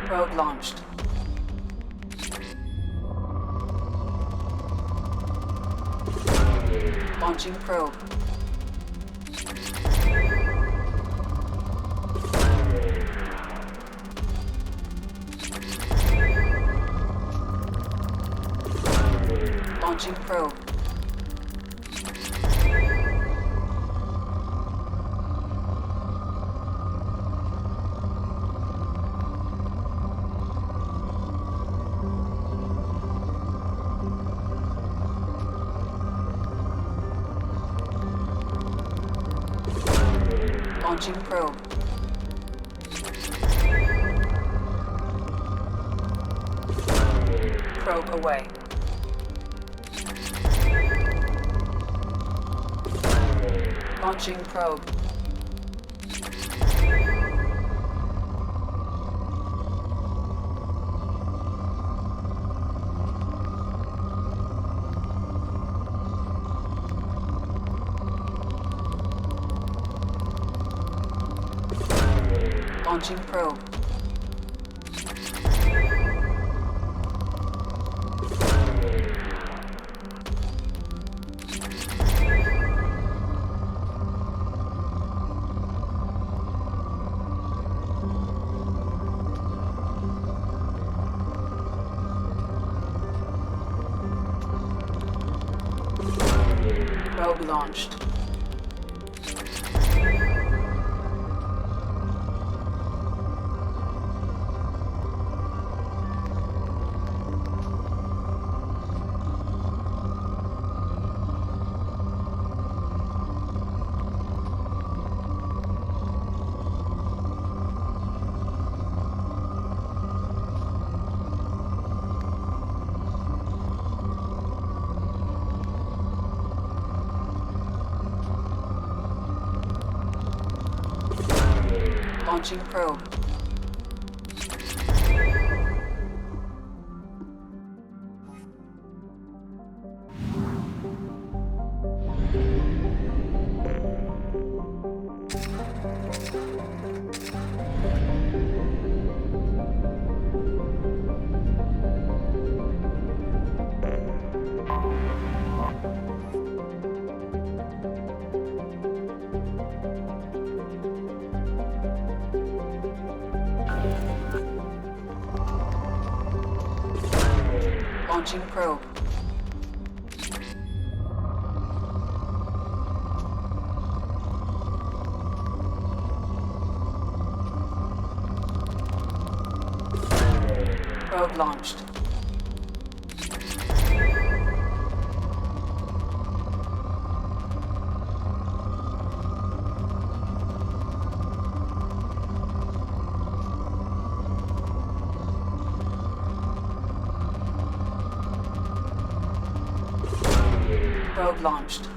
Probe launched. Launching probe. Launching probe. Launching probe. Probe away. Launching probe. Launching probe. Probe launched. Launching probe. Launching probe. Probe launched. Probe launched.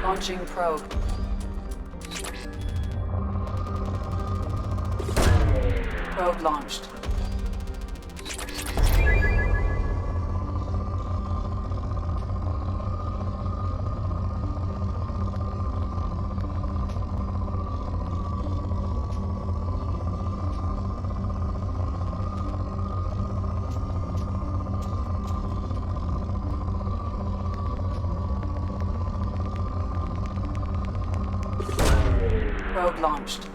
Launching probe. Probe launched. Probe launched.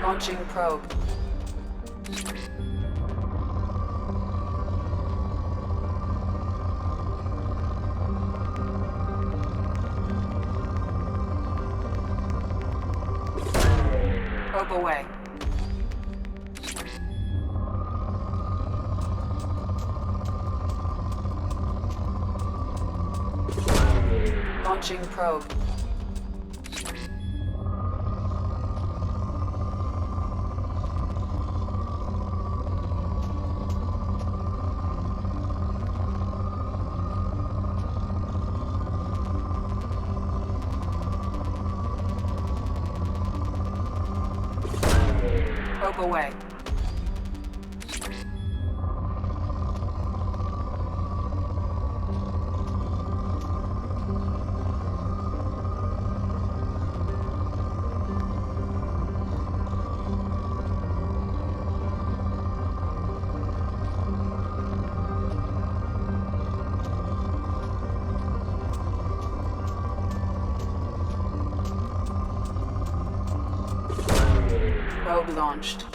Launching probe. Probe away. Launching probe. Probe away. Probe launched.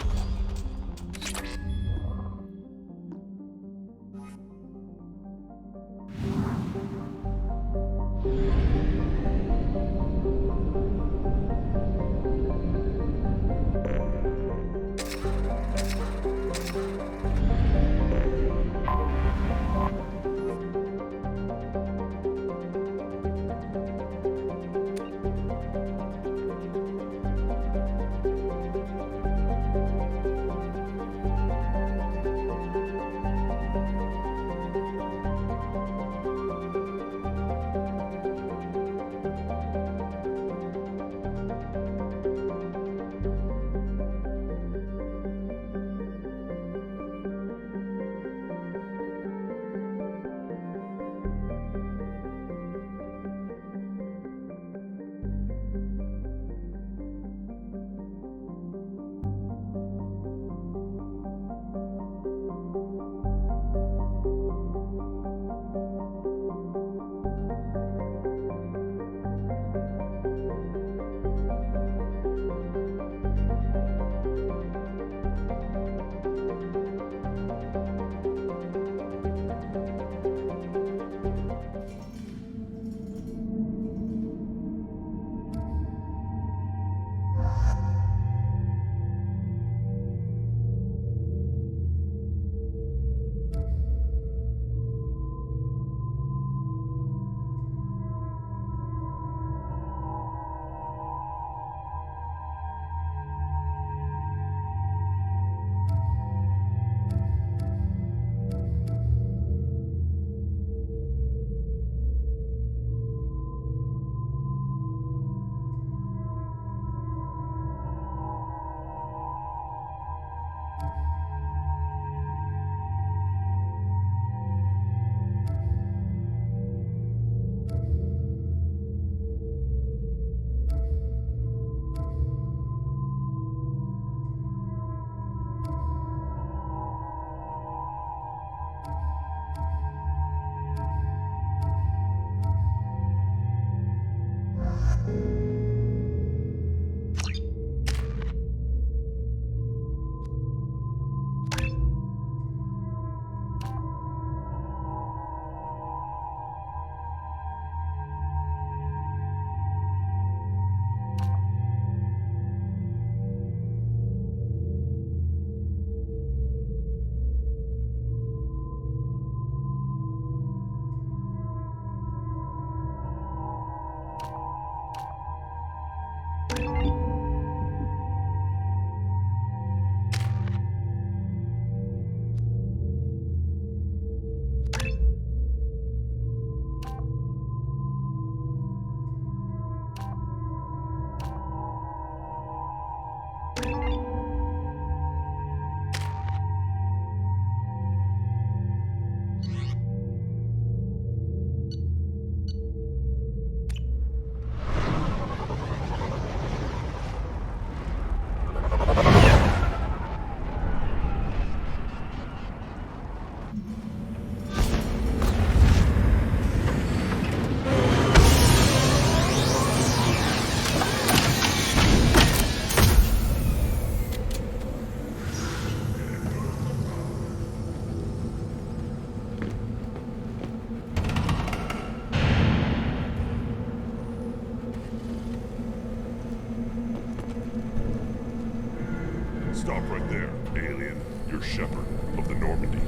Stop right there, alien. You're Shepard of the Normandy.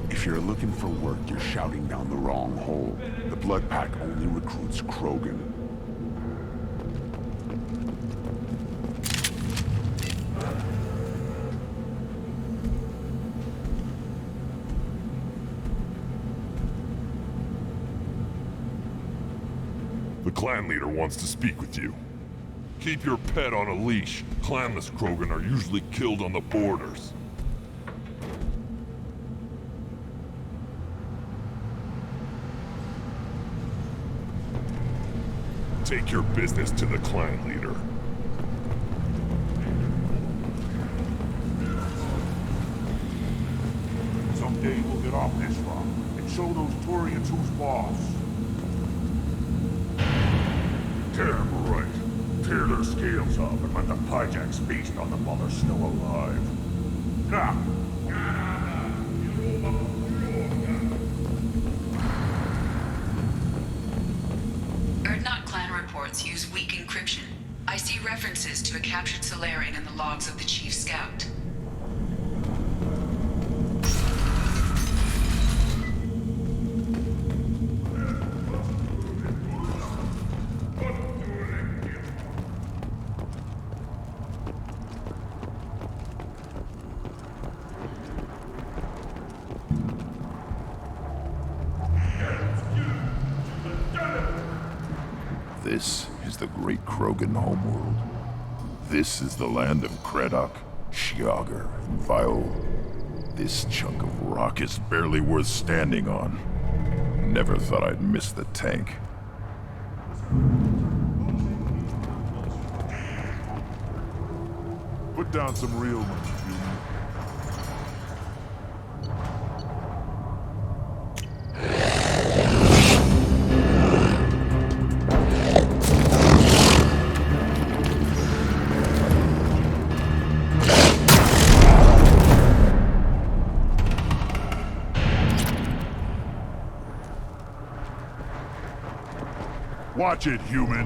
If you're looking for work, you're shouting down the wrong hole. The Blood Pack only recruits Krogan. The clan leader wants to speak with you. Keep your pet on a leash. Clanless Krogan are usually killed on the borders. Take your business to the clan leader. Someday we'll get off this rock and show those Turians who's boss. Damn right. Tear their scales off and let the Pyjaks feast on the mother still alive. Now! Urdnot clan reports use weak encryption. I see references to a captured Solarian in the logs of the Chief Scout. This is the great Krogan homeworld. This is the land of Kredok, Shiagar, and Vio. This chunk of rock is barely worth standing on. Never thought I'd miss the tank. Put down some real ones, human. Watch it, human.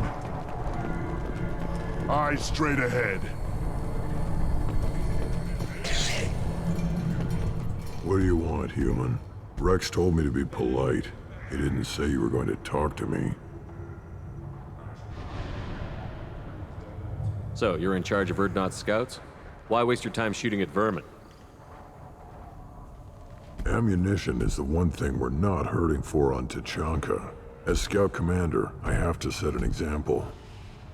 Eyes straight ahead. What do you want, human? Rex told me to be polite. He didn't say you were going to talk to me. So, you're in charge of Urdnot scouts? Why waste your time shooting at vermin? Ammunition is the one thing we're not hurting for on Tuchanka. As scout commander, I have to set an example.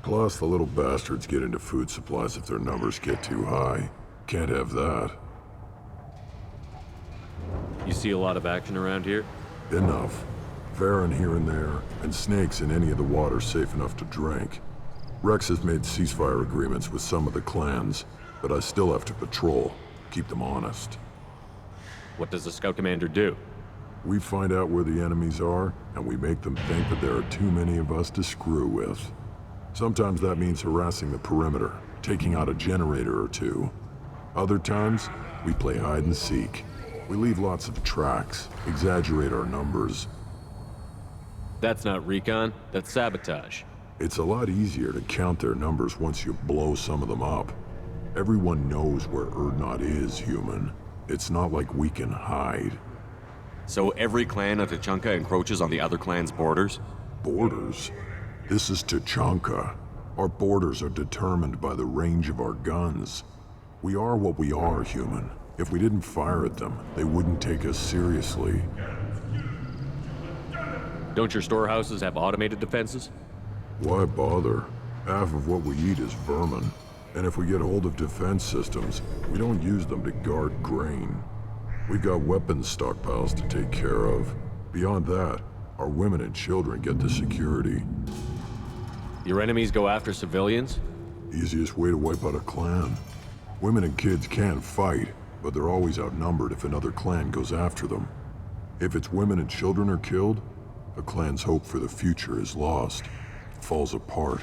Plus, the little bastards get into food supplies if their numbers get too high. Can't have that. You see a lot of action around here? Enough. Farron here and there, and snakes in any of the water safe enough to drink. Rex has made ceasefire agreements with some of the clans, but I still have to patrol, keep them honest. What does the scout commander do? We find out where the enemies are, and we make them think that there are too many of us to screw with. Sometimes that means harassing the perimeter, taking out a generator or two. Other times, we play hide and seek. We leave lots of tracks, exaggerate our numbers. That's not recon, that's sabotage. It's a lot easier to count their numbers once you blow some of them up. Everyone knows where Urdnot is, human. It's not like we can hide. So every clan of Tuchanka encroaches on the other clan's borders? Borders? This is Tuchanka. Our borders are determined by the range of our guns. We are what we are, human. If we didn't fire at them, they wouldn't take us seriously. Don't your storehouses have automated defenses? Why bother? Half of what we eat is vermin. And if we get hold of defense systems, we don't use them to guard grain. We've got weapons stockpiles to take care of. Beyond that, our women and children get the security. Your enemies go after civilians? Easiest way to wipe out a clan. Women and kids can fight, but they're always outnumbered if another clan goes after them. If its women and children are killed, a clan's hope for the future is lost. It falls apart.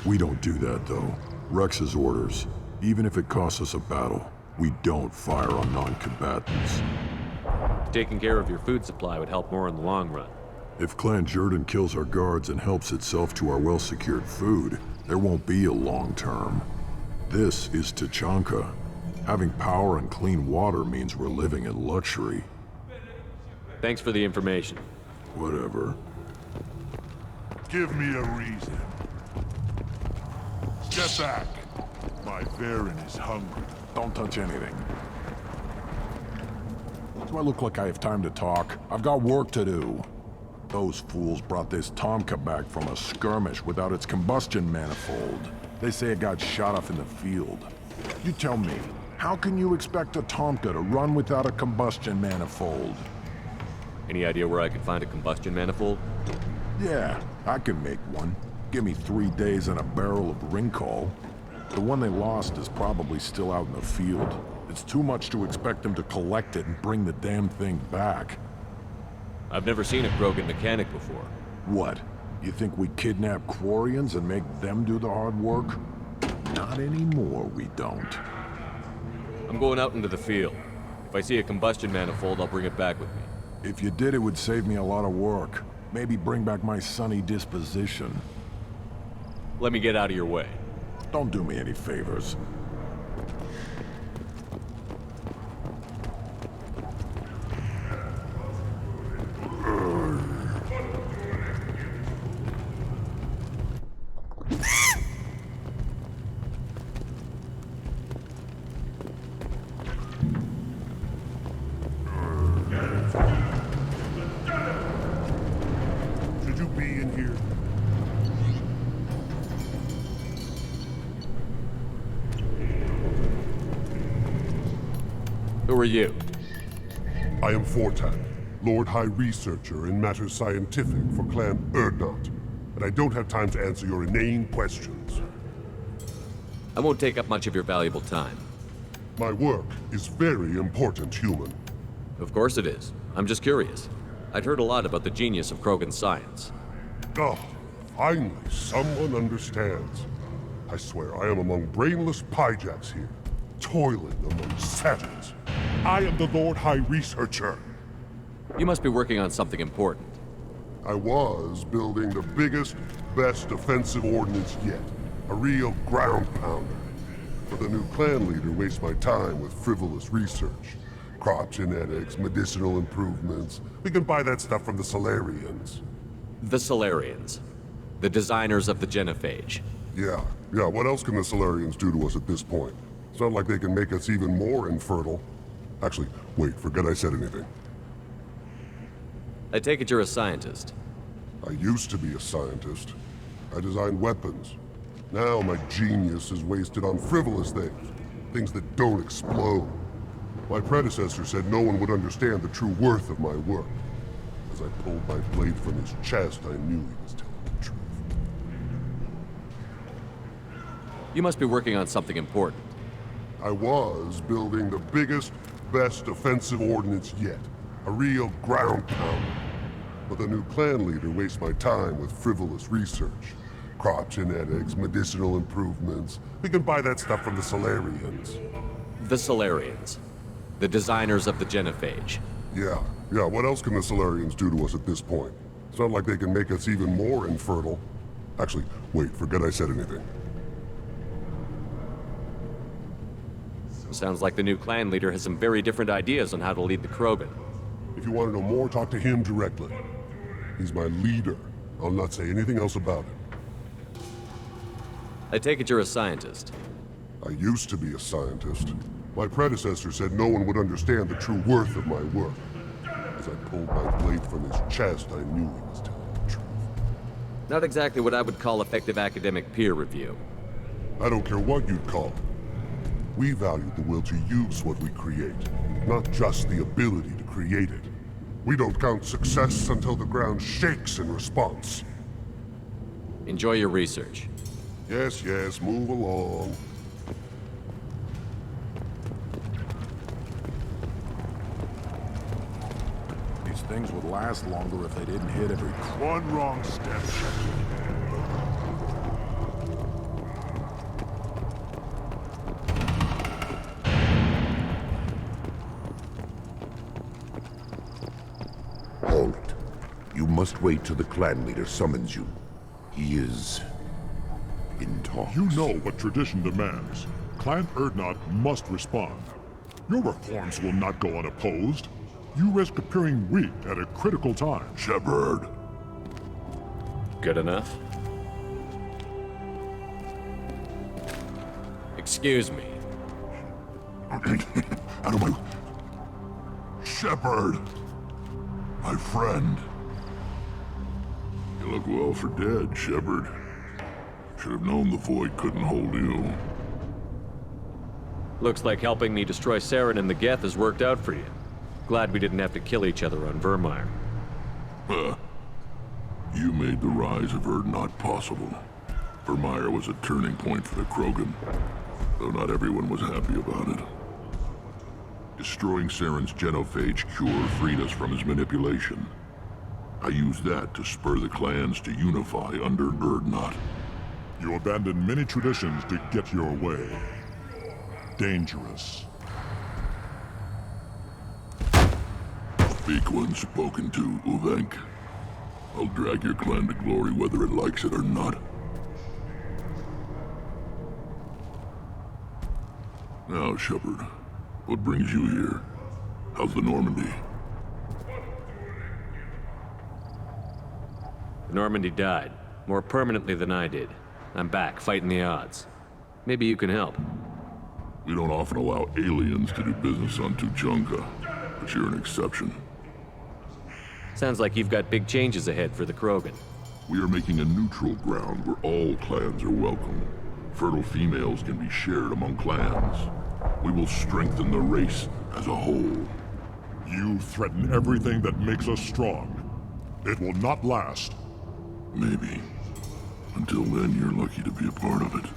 We don't do that, though. Rex's orders. Even if it costs us a battle, we don't fire on non-combatants. Taking care of your food supply would help more in the long run. If Clan Jordan kills our guards and helps itself to our well-secured food, there won't be a long term. This is Tachanka. Having power and clean water means we're living in luxury. Thanks for the information. Whatever. Give me a reason. Get back. My Baron is hungry. Don't touch anything. Do I look like I have time to talk? I've got work to do. Those fools brought this Tomka back from a skirmish without its combustion manifold. They say it got shot off in the field. You tell me, how can you expect a Tomka to run without a combustion manifold? Any idea where I could find a combustion manifold? Yeah, I can make one. Give me 3 days and a barrel of Ringcall. The one they lost is probably still out in the field. It's too much to expect them to collect it and bring the damn thing back. I've never seen a Krogan mechanic before. What? You think we kidnap Quarians and make them do the hard work? Not anymore, we don't. I'm going out into the field. If I see a combustion manifold, I'll bring it back with me. If you did, it would save me a lot of work. Maybe bring back my sunny disposition. Let me get out of your way. Don't do me any favors. Should you be in here? Who are you? I am Fortak, Lord High Researcher in matters scientific for Clan Urdnot, and I don't have time to answer your inane questions. I won't take up much of your valuable time. My work is very important, human. Of course it is. I'm just curious. I'd heard a lot about the genius of Krogan science. Oh, finally, someone understands. I swear, I am among brainless pyjaks here, toiling among savages. I am the Lord High Researcher. You must be working on something important. I was building the biggest, best offensive ordnance yet. A real ground pounder. But the new clan leader wastes my time with frivolous research. Crop genetics, medicinal improvements. We can buy that stuff from the Solarians. The Solarians. The designers of the Genophage. Yeah. What else can the Solarians do to us at this point? It's not like they can make us even more infertile. Actually, wait, forget I said anything. I take it you're a scientist. I used to be a scientist. I designed weapons. Now my genius is wasted on frivolous things. Things that don't explode. My predecessor said no one would understand the true worth of my work. As I pulled my blade from his chest, I knew he was telling the truth. You must be working on something important. I was building the biggest, best offensive ordnance yet. A real ground pounder. But the new clan leader wastes my time with frivolous research. Crop genetics, medicinal improvements. We can buy that stuff from the Solarians. The Solarians. The designers of the Genophage. Yeah. What else can the Solarians do to us at this point? It's not like they can make us even more infertile. Actually, wait, forget I said anything. Sounds like the new clan leader has some very different ideas on how to lead the Krogan. If you want to know more, talk to him directly. He's my leader. I'll not say anything else about it. I take it you're a scientist. I used to be a scientist. My predecessor said no one would understand the true worth of my work. As I pulled my blade from his chest, I knew he was telling the truth. Not exactly what I would call effective academic peer review. I don't care what you'd call it. We value the will to use what we create, not just the ability to create it. We don't count success until the ground shakes in response. Enjoy your research. Yes, move along. These things would last longer if they didn't hit every... One wrong step. Halt. You must wait till the clan leader summons you. He is in talks. You know what tradition demands. Clan Urdnot must respond. Your reforms will not go unopposed. You risk appearing weak at a critical time. Shepard. Good enough? Excuse me. Out of my... Shepard! My friend. You look well for dead, Shepard. Should have known the Void couldn't hold you. Looks like helping me destroy Saren and the Geth has worked out for you. Glad we didn't have to kill each other on Virmire. You made the rise of Urdnot possible. Virmire was a turning point for the Krogan, though not everyone was happy about it. Destroying Saren's genophage cure freed us from his manipulation. I used that to spur the clans to unify under Urdnot. You abandoned many traditions to get your way. Dangerous. Speak when spoken to, Uvenk. I'll drag your clan to glory whether it likes it or not. Now, Shepard, what brings you here? How's the Normandy? Normandy died, more permanently than I did. I'm back, fighting the odds. Maybe you can help. We don't often allow aliens to do business on Tuchanka, but you're an exception. Sounds like you've got big changes ahead for the Krogan. We are making a neutral ground where all clans are welcome. Fertile females can be shared among clans. We will strengthen the race as a whole. You threaten everything that makes us strong. It will not last. Maybe. Until then, you're lucky to be a part of it.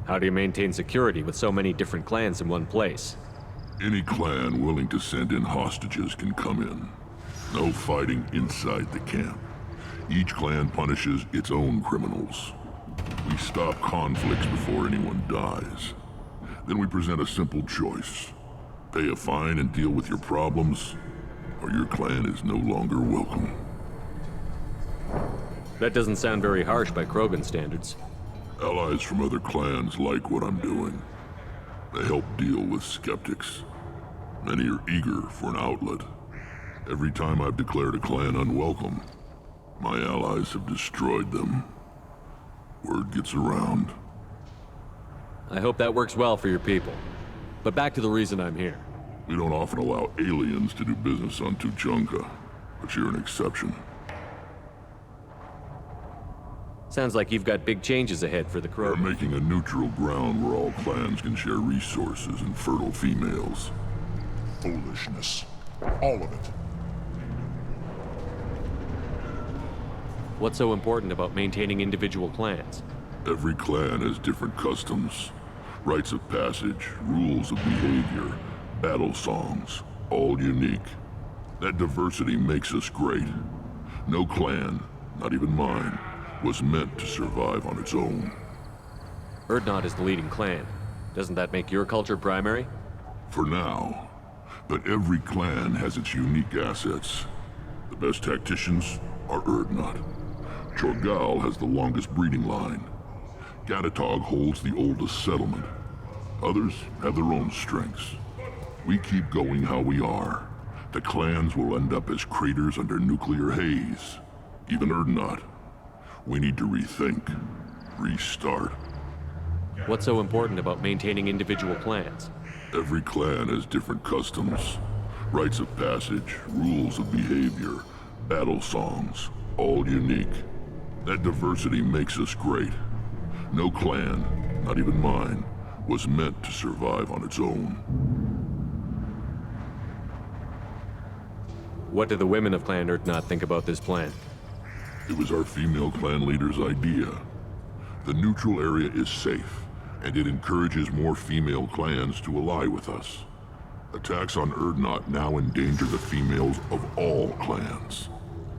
How do you maintain security with so many different clans in one place? Any clan willing to send in hostages can come in. No fighting inside the camp. Each clan punishes its own criminals. We stop conflicts before anyone dies. Then we present a simple choice. Pay a fine and deal with your problems, or your clan is no longer welcome. That doesn't sound very harsh by Krogan standards. Allies from other clans like what I'm doing. They help deal with skeptics. Many are eager for an outlet. Every time I've declared a clan unwelcome, my allies have destroyed them. Word gets around. I hope that works well for your people. But back to the reason I'm here. We don't often allow aliens to do business on Tuchanka, but you're an exception. Sounds like you've got big changes ahead for the Krogan. We're making a neutral ground where all clans can share resources and fertile females. Foolishness. All of it. What's so important about maintaining individual clans? Every clan has different customs, rites of passage, rules of behavior, battle songs, all unique. That diversity makes us great. No clan, not even mine, was meant to survive on its own. Urdnot is the leading clan. Doesn't that make your culture primary? For now. But every clan has its unique assets. The best tacticians are Urdnot. Chorgal has the longest breeding line. Gatatog holds the oldest settlement. Others have their own strengths. We keep going how we are. The clans will end up as craters under nuclear haze. Even Urdnot. We need to rethink, restart. What's so important about maintaining individual clans? Every clan has different customs, rites of passage, rules of behavior, battle songs, all unique. That diversity makes us great. No clan, not even mine, was meant to survive on its own. What do the women of Clan Urdnot think about this plan? It was our female clan leader's idea. The neutral area is safe, and it encourages more female clans to ally with us. Attacks on Urdnot now endanger the females of all clans.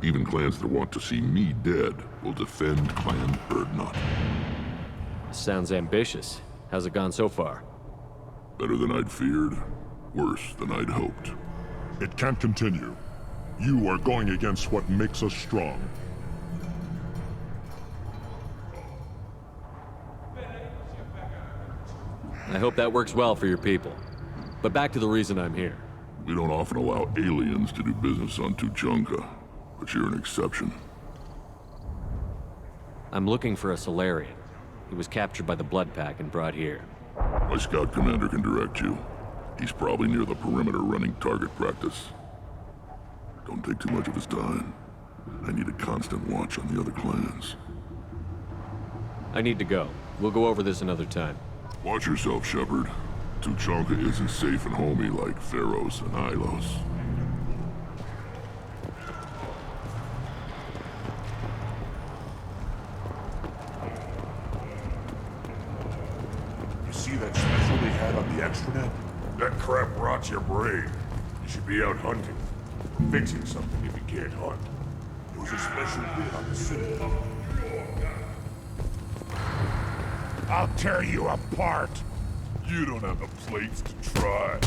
Even clans that want to see me dead will defend Clan Urdnot. Sounds ambitious. How's it gone so far? Better than I'd feared, worse than I'd hoped. It can't continue. You are going against what makes us strong. I hope that works well for your people. But back to the reason I'm here. We don't often allow aliens to do business on Tuchanka, but you're an exception. I'm looking for a Salarian. He was captured by the Blood Pack and brought here. My scout commander can direct you. He's probably near the perimeter running target practice. Don't take too much of his time. I need a constant watch on the other clans. I need to go. We'll go over this another time. Watch yourself, Shepard. Tuchanka isn't safe and homey like Pharos and Ilos. You see that special they had on the extranet? That crap rots your brain. You should be out hunting. Or fixing something if you can't hunt. There was a special bit on the Citadel. I'll tear you apart! You don't have the plates to try.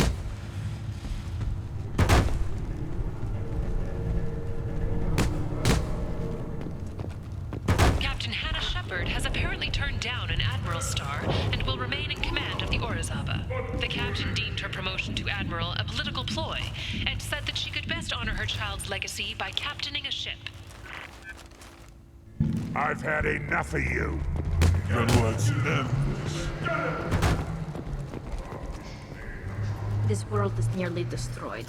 Captain Hannah Shepard has apparently turned down an Admiral's star and will remain in command of the Orizaba. The captain deemed her promotion to Admiral a political ploy and said that she could best honor her child's legacy by captaining a ship. I've had enough of you. Then let's end this. This world is nearly destroyed.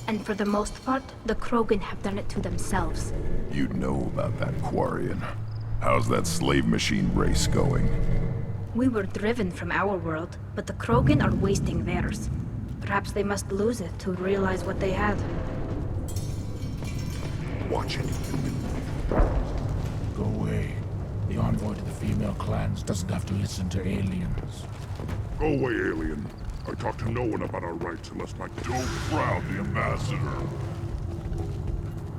And for the most part, the Krogan have done it to themselves. You know about that Quarian. How's that slave machine race going? We were driven from our world, but the Krogan are wasting theirs. Perhaps they must lose it to realize what they had. Watch it. Go away. The envoy to the female clans doesn't have to listen to aliens. Go away, alien. I talk to no one about our rights unless my don't crowd the ambassador.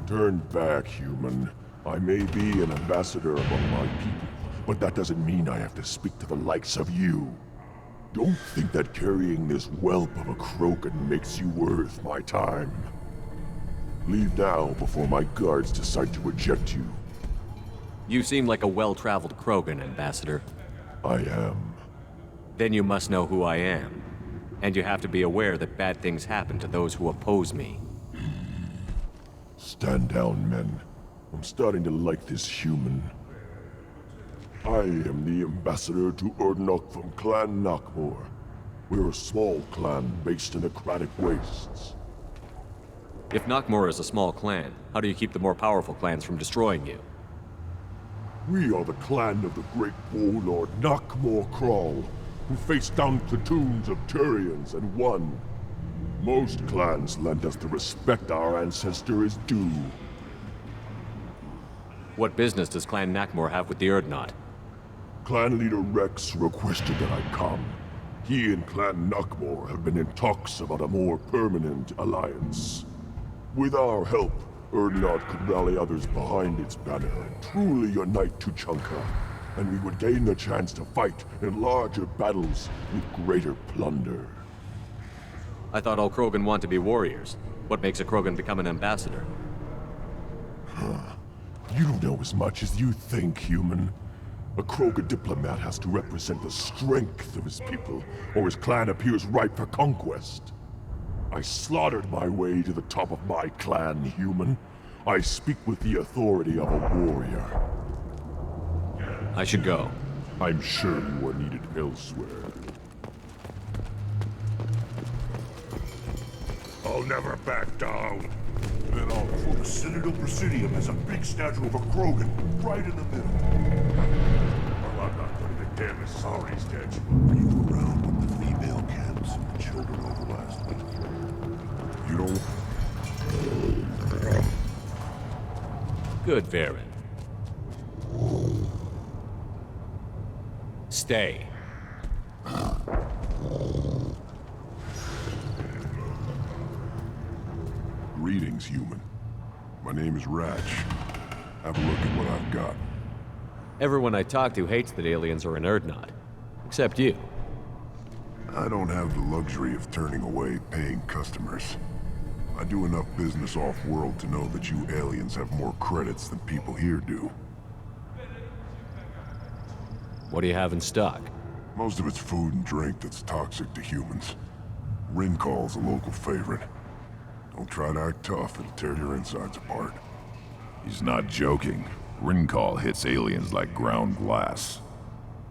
Turn back, human. I may be an ambassador among my people, but that doesn't mean I have to speak to the likes of you. Don't think that carrying this whelp of a Krogan makes you worth my time. Leave now before my guards decide to eject you. You seem like a well-traveled Krogan, Ambassador. I am. Then you must know who I am. And you have to be aware that bad things happen to those who oppose me. Stand down, men. I'm starting to like this human. I am the ambassador to Urdnot from Clan Nakmor. We're a small clan based in the Kratic Wastes. If Nakmor is a small clan, how do you keep the more powerful clans from destroying you? We are the clan of the great warlord Nakmor Kral, who faced down platoons of Turians and won. Most clans lend us the respect our ancestor is due. What business does Clan Nakmor have with the Urdnot? Clan leader Rex requested that I come. He and Clan Nakmor have been in talks about a more permanent alliance. With our help, Urdnot could rally others behind its banner and truly unite Tuchanka, and we would gain the chance to fight in larger battles with greater plunder. I thought all Krogan want to be warriors. What makes a Krogan become an ambassador? You don't know as much as you think, human. A Krogan diplomat has to represent the strength of his people, or his clan appears ripe for conquest. I slaughtered my way to the top of my clan, human. I speak with the authority of a warrior. I should go. I'm sure you are needed elsewhere. I'll never back down. Then I'll put the Citadel Presidium as a big statue of a Krogan right in the middle. Well, I'm not putting a damn sorry statue. You were around with the female camps and the children over last week. You don't... Good, Varen. Stay. Greetings, human. My name is Ratch. Have a look at what I've got. Everyone I talk to hates that aliens are in Urdnot. Except you. I don't have the luxury of turning away paying customers. I do enough business off-world to know that you aliens have more credits than people here do. What do you have in stock? Most of it's food and drink that's toxic to humans. Rincall's a local favorite. Don't try to act tough, it'll tear your insides apart. He's not joking. Rincall hits aliens like ground glass.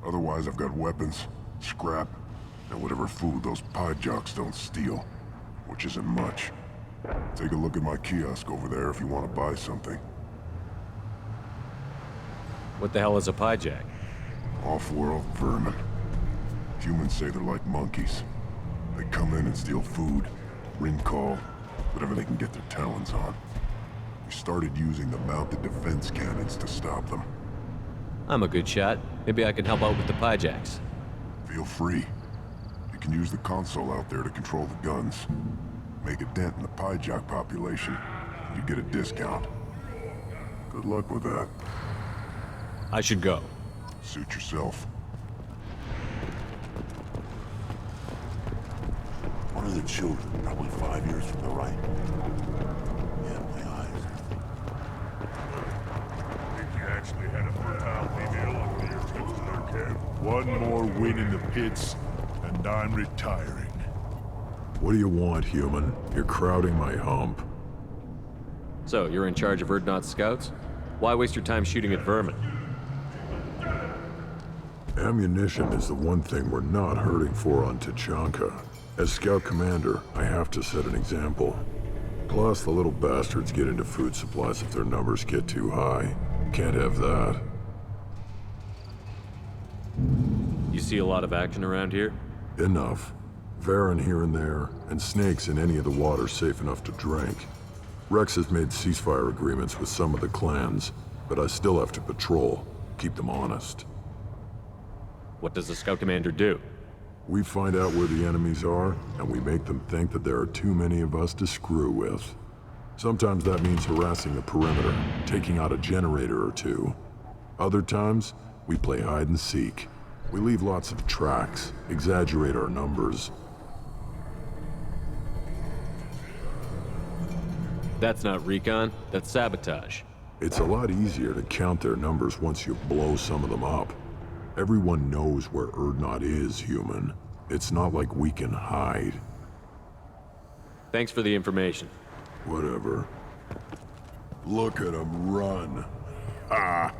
Otherwise, I've got weapons, scrap, and whatever food those pie jocks don't steal. Which isn't much. Take a look at my kiosk over there if you want to buy something. What the hell is a pyjak? Off-world vermin. Humans say they're like monkeys. They come in and steal food, Rincall, whatever they can get their talons on. We started using the mounted defense cannons to stop them. I'm a good shot. Maybe I can help out with the pyjaks. Feel free. You can use the console out there to control the guns. Make a dent in the pyjak population, and you get a discount. Good luck with that. I should go. Suit yourself. One of the children, probably 5 years from the right. Yeah, my eyes. Think you actually had a fertile female on one of your trips to their camp? One more win in the pits, and I'm retiring. What do you want, human? You're crowding my hump. So, you're in charge of Urdnot's scouts? Why waste your time shooting at vermin? Ammunition is the one thing we're not hurting for on Tuchanka. As scout commander, I have to set an example. Plus, the little bastards get into food supplies if their numbers get too high. Can't have that. You see a lot of action around here? Enough. Varen here and there, and snakes in any of the water safe enough to drink. Rex has made ceasefire agreements with some of the clans, but I still have to patrol, keep them honest. What does the scout commander do? We find out where the enemies are, and we make them think that there are too many of us to screw with. Sometimes that means harassing the perimeter, taking out a generator or two. Other times, we play hide and seek. We leave lots of tracks, exaggerate our numbers. That's not recon, that's sabotage. It's a lot easier to count their numbers once you blow some of them up. Everyone knows where Urdnot is, human. It's not like we can hide. Thanks for the information. Whatever. Look at him run. Ah!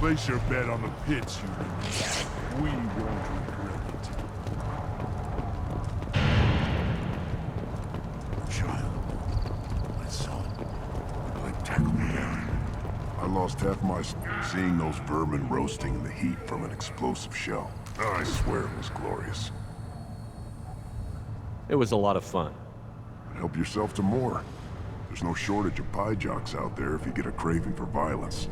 Place your bet on the pits, humans. We won't regret it. Child. My son. Like tackle me down. I lost half my seeing those vermin roasting in the heat from an explosive shell. I swear it was glorious. It was a lot of fun. Help yourself to more. There's no shortage of pie jocks out there if you get a craving for violence.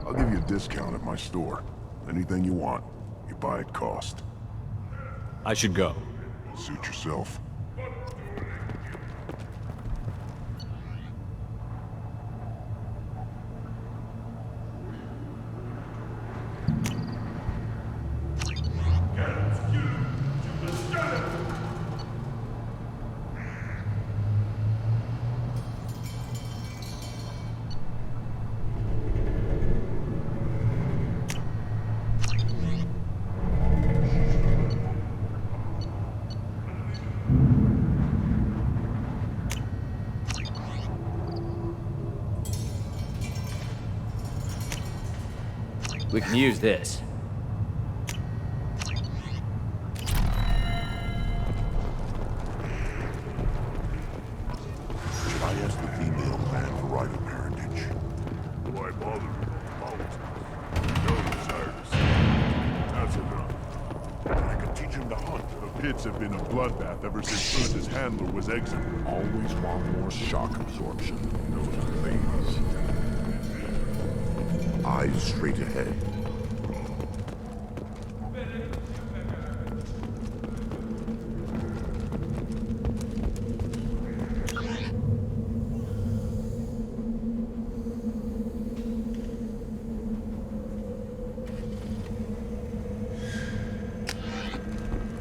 I'll give you a discount at my store. Anything you want, you buy at cost. I should go. Suit yourself. We can use this. Should I ask the female clan for rite of parentage? Why bother? No desires. That's enough. I can teach him to hunt. The pits have been a bloodbath ever since Earth's handler was exited. Always want more shock absorption. Those things. Eyes straight ahead.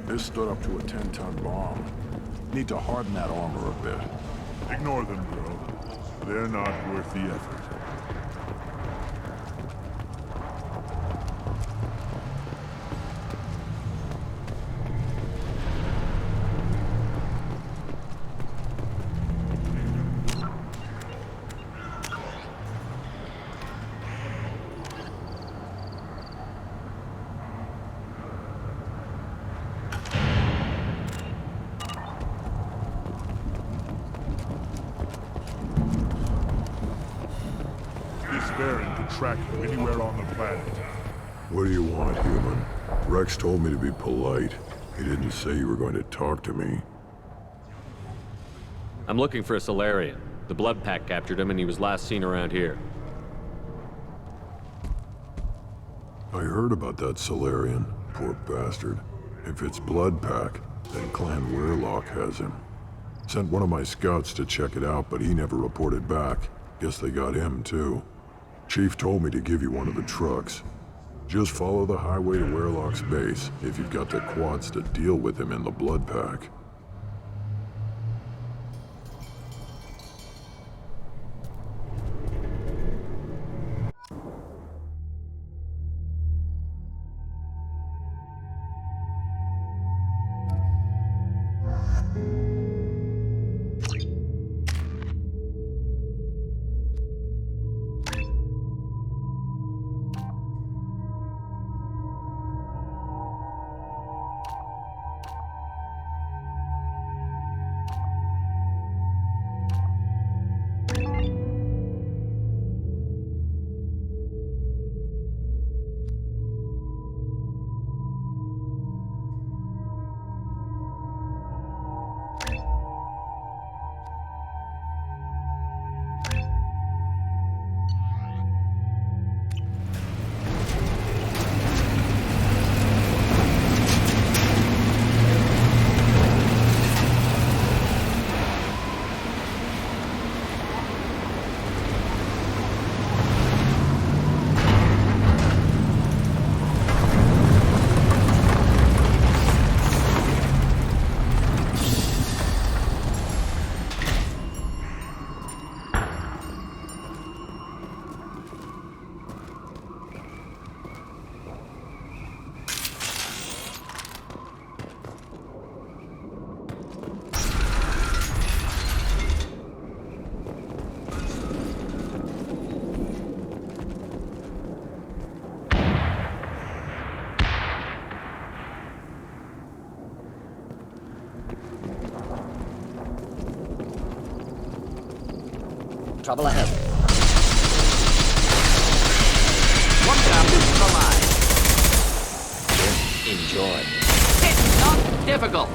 This stood up to a 10-ton bomb. Need to harden that armor a bit. Ignore them, bro. They're not worth the effort. Track you anywhere on the planet. What do you want, human? Rex told me to be polite. He didn't say you were going to talk to me. I'm looking for a Solarian. The Blood Pack captured him and he was last seen around here. I heard about that Solarian. Poor bastard. If it's Blood Pack, then Clan Weirlock has him. Sent one of my scouts to check it out, but he never reported back. Guess they got him, too. Chief told me to give you one of the trucks. Just follow the highway to Weirlock's base if you've got the quads to deal with him in the Blood Pack. Trouble ahead. One down, Enjoy. It's not difficult.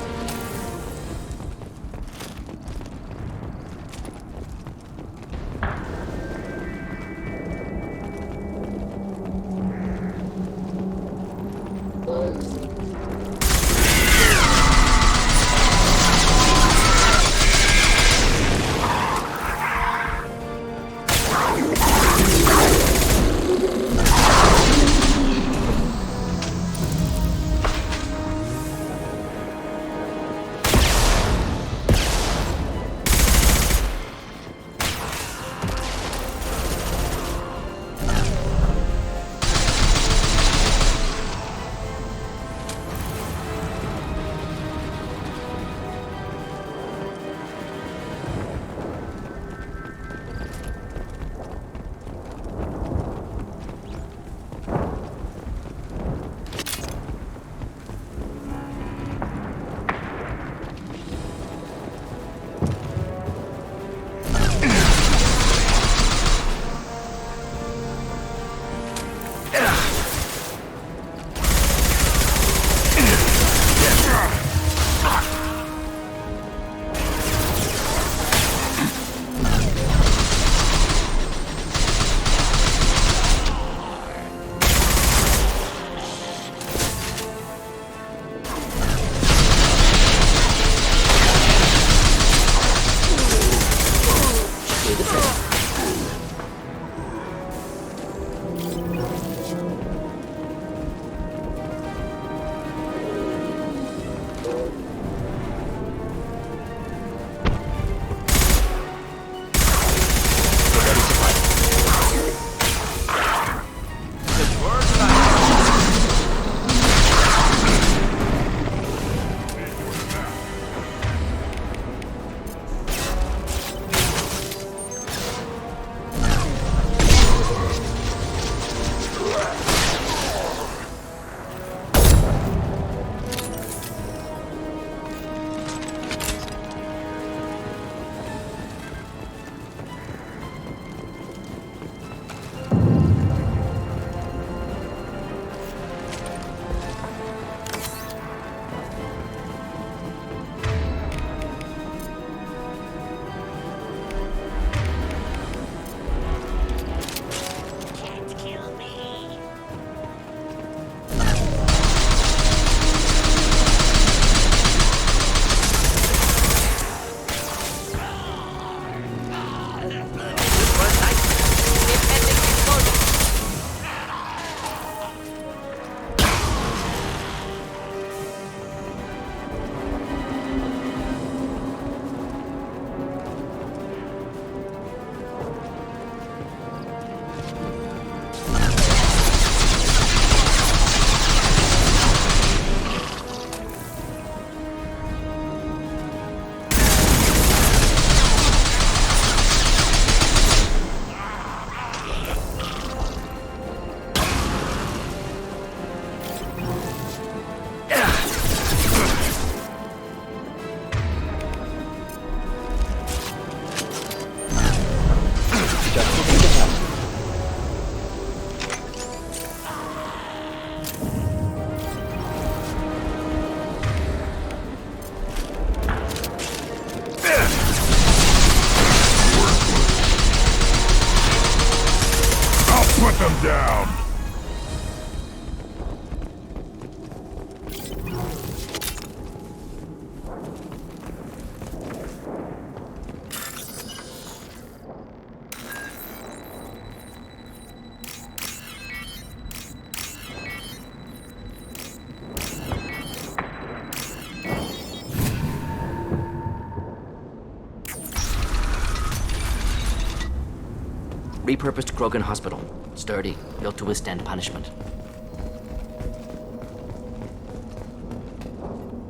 Repurposed Krogan Hospital. Sturdy, built to withstand punishment.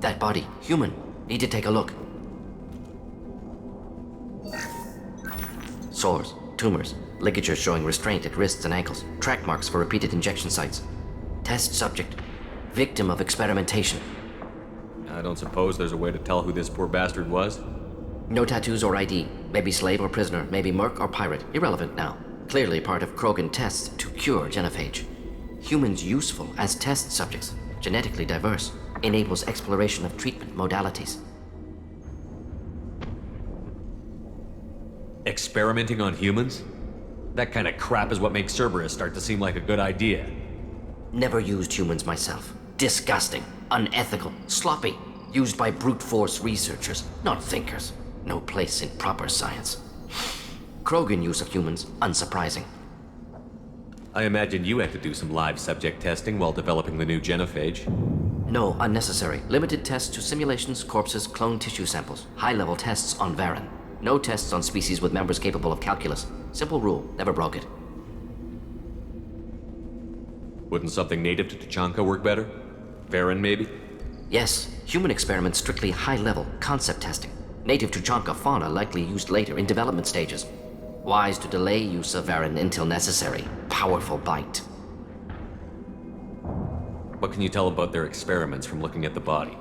That body, human. Need to take a look. Sores, tumors, ligatures showing restraint at wrists and ankles, track marks for repeated injection sites. Test subject, victim of experimentation. I don't suppose there's a way to tell who this poor bastard was? No tattoos or ID. Maybe slave or prisoner, maybe merc or pirate. Irrelevant now. Clearly part of Krogan tests to cure genophage. Humans useful as test subjects, genetically diverse, enables exploration of treatment modalities. Experimenting on humans? That kind of crap is what makes Cerberus start to seem like a good idea. Never used humans myself. Disgusting, unethical, sloppy. Used by brute force researchers, not thinkers. No place in proper science. Krogan use of humans, unsurprising. I imagine you had to do some live subject testing while developing the new genophage. No, unnecessary. Limited tests to simulations, corpses, cloned tissue samples. High-level tests on Varen. No tests on species with members capable of calculus. Simple rule, never broke it. Wouldn't something native to Tuchanka work better? Varen, maybe? Yes, human experiments strictly high-level, concept testing. Native Tuchanka fauna likely used later in development stages. Wise to delay use of Varen until necessary. Powerful bite. What can you tell about their experiments from looking at the body?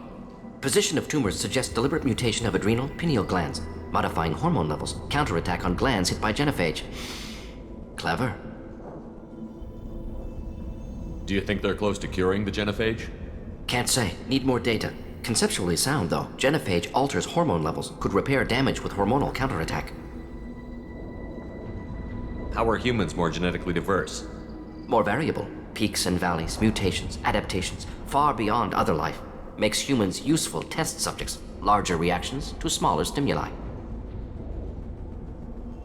Position of tumors suggests deliberate mutation of adrenal, pineal glands, modifying hormone levels, counterattack on glands hit by genophage. Clever. Do you think they're close to curing the genophage? Can't say. Need more data. Conceptually sound, though. Genophage alters hormone levels, could repair damage with hormonal counterattack. How are humans more genetically diverse? More variable. Peaks and valleys, mutations, adaptations, far beyond other life. Makes humans useful test subjects. Larger reactions to smaller stimuli.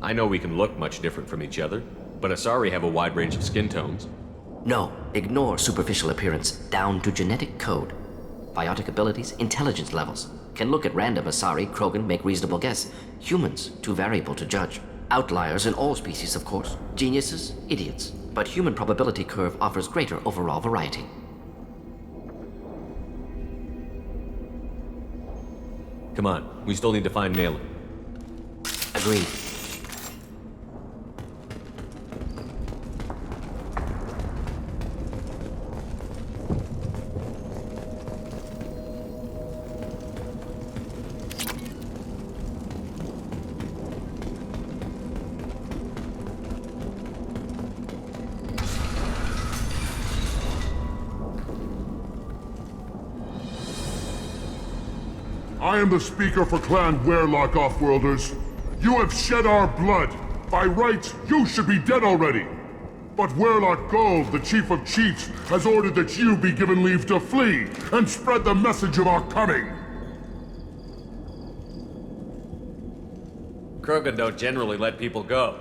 I know we can look much different from each other, but Asari have a wide range of skin tones. No, ignore superficial appearance, down to genetic code. Biotic abilities, intelligence levels. Can look at random Asari, Krogan, make reasonable guess. Humans, too variable to judge. Outliers in all species, of course. Geniuses, idiots. But human probability curve offers greater overall variety. Come on, we still need to find Malin. Agreed. I am the speaker for Clan Werlock, Offworlders. You have shed our blood. By rights, you should be dead already. But Werlock Gold, the Chief of Chiefs, has ordered that you be given leave to flee and spread the message of our coming. Krogan don't generally let people go.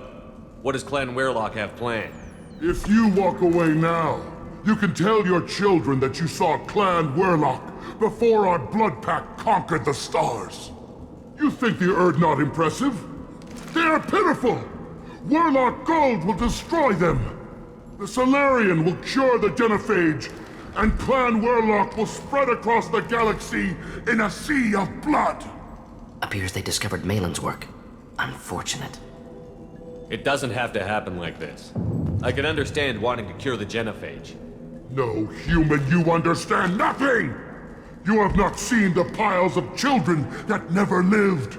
What does Clan Werlock have planned? If you walk away now, you can tell your children that you saw Clan Werlock before our blood pact conquered the stars. You think the Erd not impressive? They are pitiful! Werlock Gold will destroy them! The Solarian will cure the genophage, and Clan Werlock will spread across the galaxy in a sea of blood! Appears they discovered Malin's work. Unfortunate. It doesn't have to happen like this. I can understand wanting to cure the genophage. No, human, you understand nothing! You have not seen the piles of children that never lived.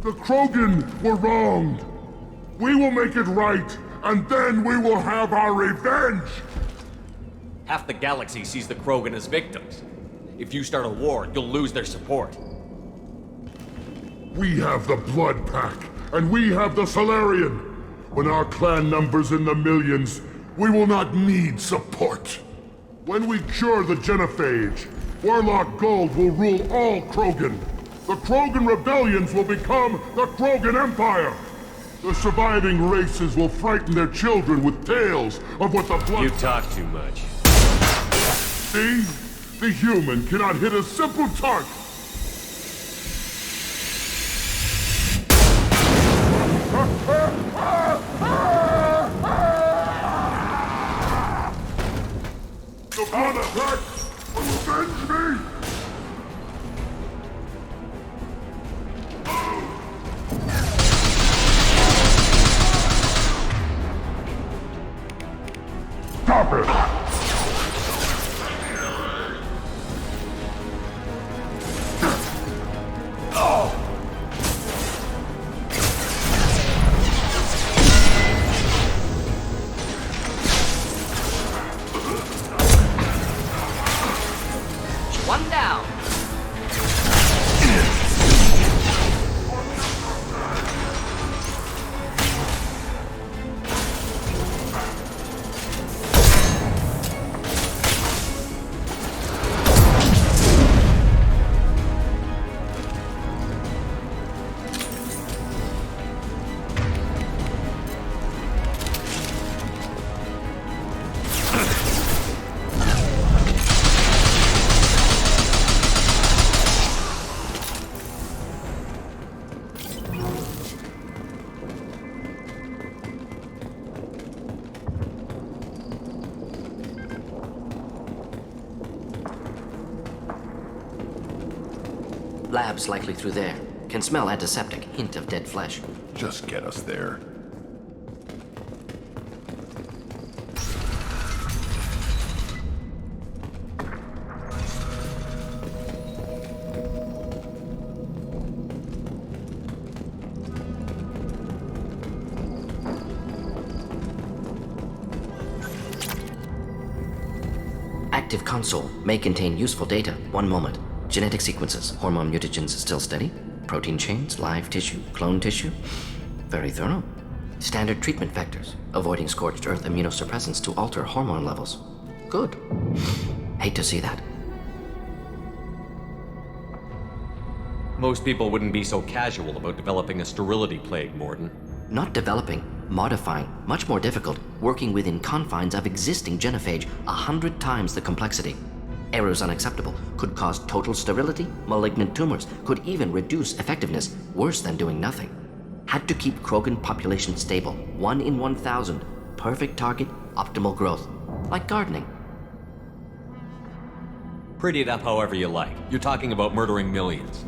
The Krogan were wronged. We will make it right, and then we will have our revenge! Half the galaxy sees the Krogan as victims. If you start a war, you'll lose their support. We have the Blood Pack, and we have the Solarian. When our clan numbers in the millions, we will not need support. When we cure the genophage, Werlock Gold will rule all Krogan. The Krogan rebellions will become the Krogan Empire. The surviving races will frighten their children with tales of what the blood... You talk too much. See? The human cannot hit a simple target. The Blood Pack will avenge me! Stop it! Labs likely through there. Can smell antiseptic, hint of dead flesh. Just get us there. Active console may contain useful data. One moment. Genetic sequences, hormone mutagens still steady. Protein chains, live tissue, clone tissue. Very thorough. Standard treatment vectors, avoiding scorched earth immunosuppressants to alter hormone levels. Good. Hate to see that. Most people wouldn't be so casual about developing a sterility plague, Mordin. Not developing, modifying, much more difficult, working within confines of existing genophage, 100 times the complexity. Errors unacceptable, could cause total sterility, malignant tumors, could even reduce effectiveness, worse than doing nothing. Had to keep Krogan population stable, 1 in 1,000, perfect target, optimal growth, like gardening. Pretty it up however you like. You're talking about murdering millions.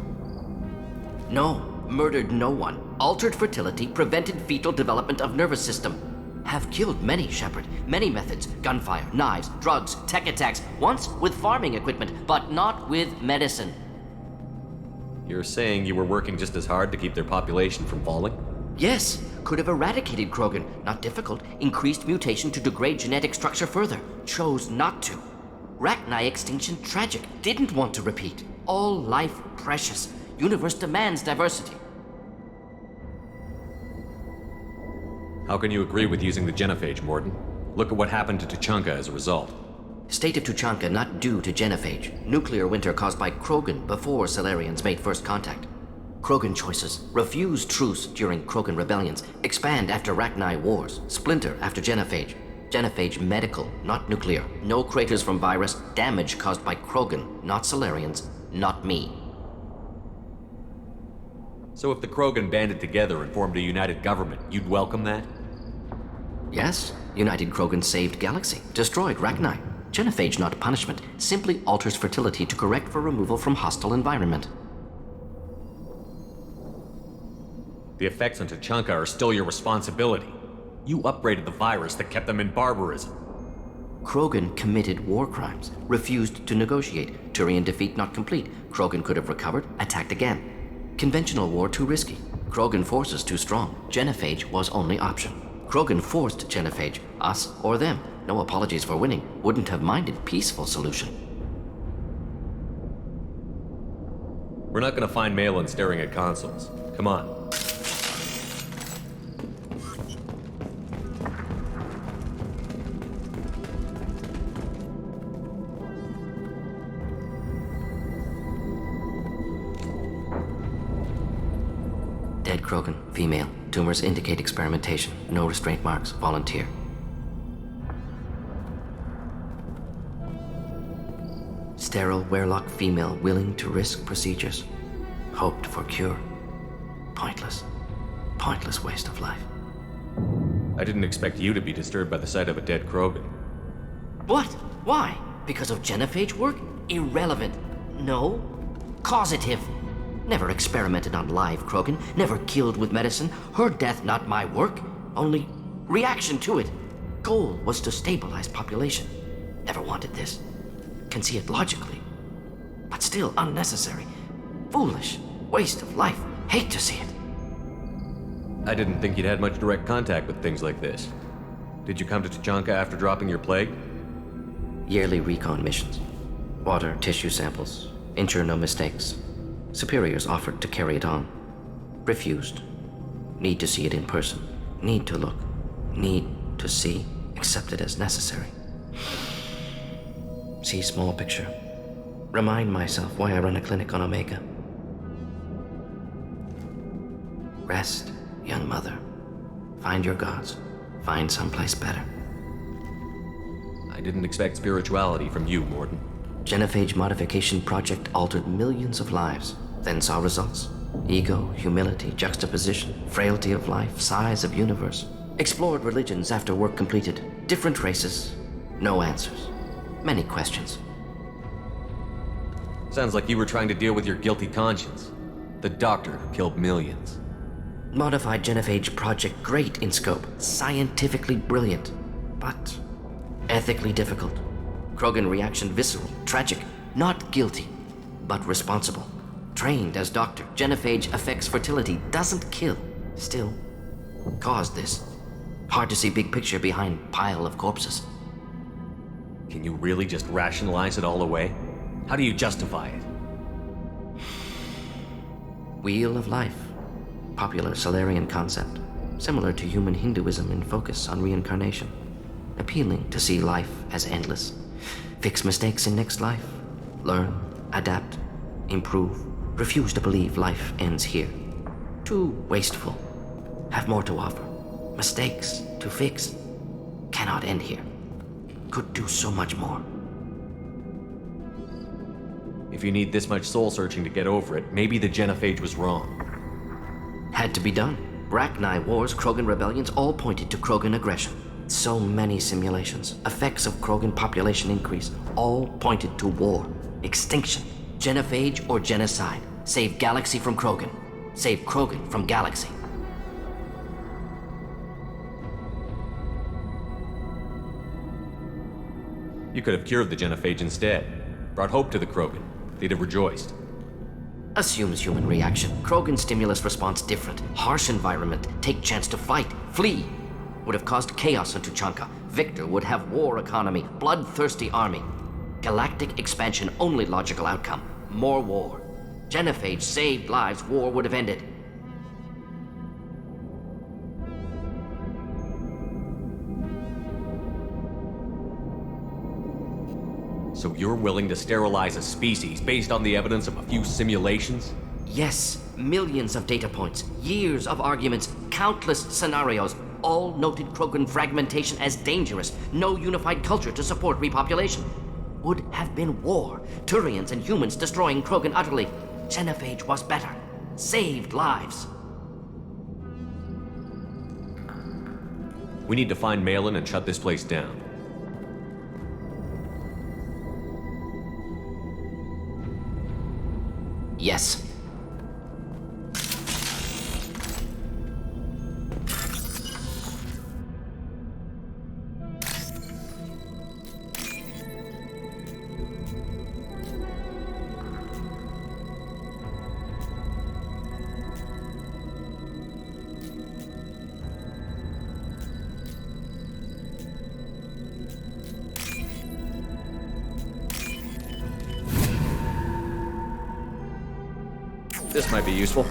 No, murdered no one. Altered fertility, prevented fetal development of nervous system. Have killed many, Shepard. Many methods. Gunfire, knives, drugs, tech attacks. Once with farming equipment, but not with medicine. You're saying you were working just as hard to keep their population from falling? Yes, could have eradicated Krogan. Not difficult. Increased mutation to degrade genetic structure further. Chose not to. Rachni extinction tragic. Didn't want to repeat. All life precious. Universe demands diversity. How can you agree with using the genophage, Mordin? Look at what happened to Tuchanka as a result. State of Tuchanka not due to genophage. Nuclear winter caused by Krogan before Salarians made first contact. Krogan choices. Refuse truce during Krogan rebellions. Expand after Rachni wars. Splinter after genophage. Genophage medical, not nuclear. No craters from virus. Damage caused by Krogan, not Salarians, not me. So if the Krogan banded together and formed a united government, you'd welcome that? Yes, United Krogan saved Galaxy, destroyed Rachni. Genophage not punishment, simply alters fertility to correct for removal from hostile environment. The effects on Tuchanka are still your responsibility. You upgraded the virus that kept them in barbarism. Krogan committed war crimes, refused to negotiate. Turian defeat not complete. Krogan could have recovered, attacked again. Conventional war too risky. Krogan forces too strong. Genophage was only option. Krogan forced genophage, us or them. No apologies for winning. Wouldn't have minded peaceful solution. We're not gonna find Malin staring at consoles. Come on. Dead Krogan, female. Tumors indicate experimentation. No restraint marks. Volunteer. Sterile Werlock female willing to risk procedures. Hoped for cure. Pointless. Pointless waste of life. I didn't expect you to be disturbed by the sight of a dead Krogan. What? Why? Because of genophage work? Irrelevant. No. Causative. Never experimented on live Krogan, never killed with medicine. Her death not my work, only reaction to it. Goal was to stabilize population. Never wanted this. Can see it logically. But still unnecessary. Foolish. Waste of life. Hate to see it. I didn't think you'd had much direct contact with things like this. Did you come to Tuchanka after dropping your plague? Yearly recon missions. Water, tissue samples. Ensure no mistakes. Superiors offered to carry it on. Refused. Need to see it in person. Need to look. Need to see. Accept it as necessary. See small picture. Remind myself why I run a clinic on Omega. Rest, young mother. Find your gods. Find someplace better. I didn't expect spirituality from you, Mordin. Genophage modification project altered millions of lives, then saw results. Ego, humility, juxtaposition, frailty of life, size of universe. Explored religions after work completed. Different races, no answers. Many questions. Sounds like you were trying to deal with your guilty conscience. The doctor who killed millions. Modified genophage project great in scope, scientifically brilliant, but ethically difficult. Krogan reaction visceral, tragic, not guilty, but responsible. Trained as doctor, genophage affects fertility, doesn't kill, still caused this. Hard to see big picture behind pile of corpses. Can you really just rationalize it all away? How do you justify it? Wheel of life. Popular Solarian concept. Similar to human Hinduism in focus on reincarnation. Appealing to see life as endless. Fix mistakes in next life. Learn, adapt, improve. Refuse to believe life ends here. Too wasteful. Have more to offer. Mistakes to fix. Cannot end here. Could do so much more. If you need this much soul searching to get over it, maybe the genophage was wrong. Had to be done. Rachni wars, Krogan rebellions, all pointed to Krogan aggression. So many simulations, effects of Krogan population increase, all pointed to war, extinction, genophage or genocide. Save galaxy from Krogan. Save Krogan from galaxy. You could have cured the genophage instead. Brought hope to the Krogan. They'd have rejoiced. Assumes human reaction. Krogan stimulus response different. Harsh environment. Take chance to fight. Flee. Would have caused chaos in Tuchanka. Victor would have war economy. Bloodthirsty army. Galactic expansion only logical outcome. More war. Genophage saved lives. War would have ended. So you're willing to sterilize a species based on the evidence of a few simulations? Yes, millions of data points, years of arguments, countless scenarios, all noted Krogan fragmentation as dangerous, no unified culture to support repopulation. Would have been war, Turians and humans destroying Krogan utterly. Genophage was better, saved lives. We need to find Malin and shut this place down. Yes. This might be useful.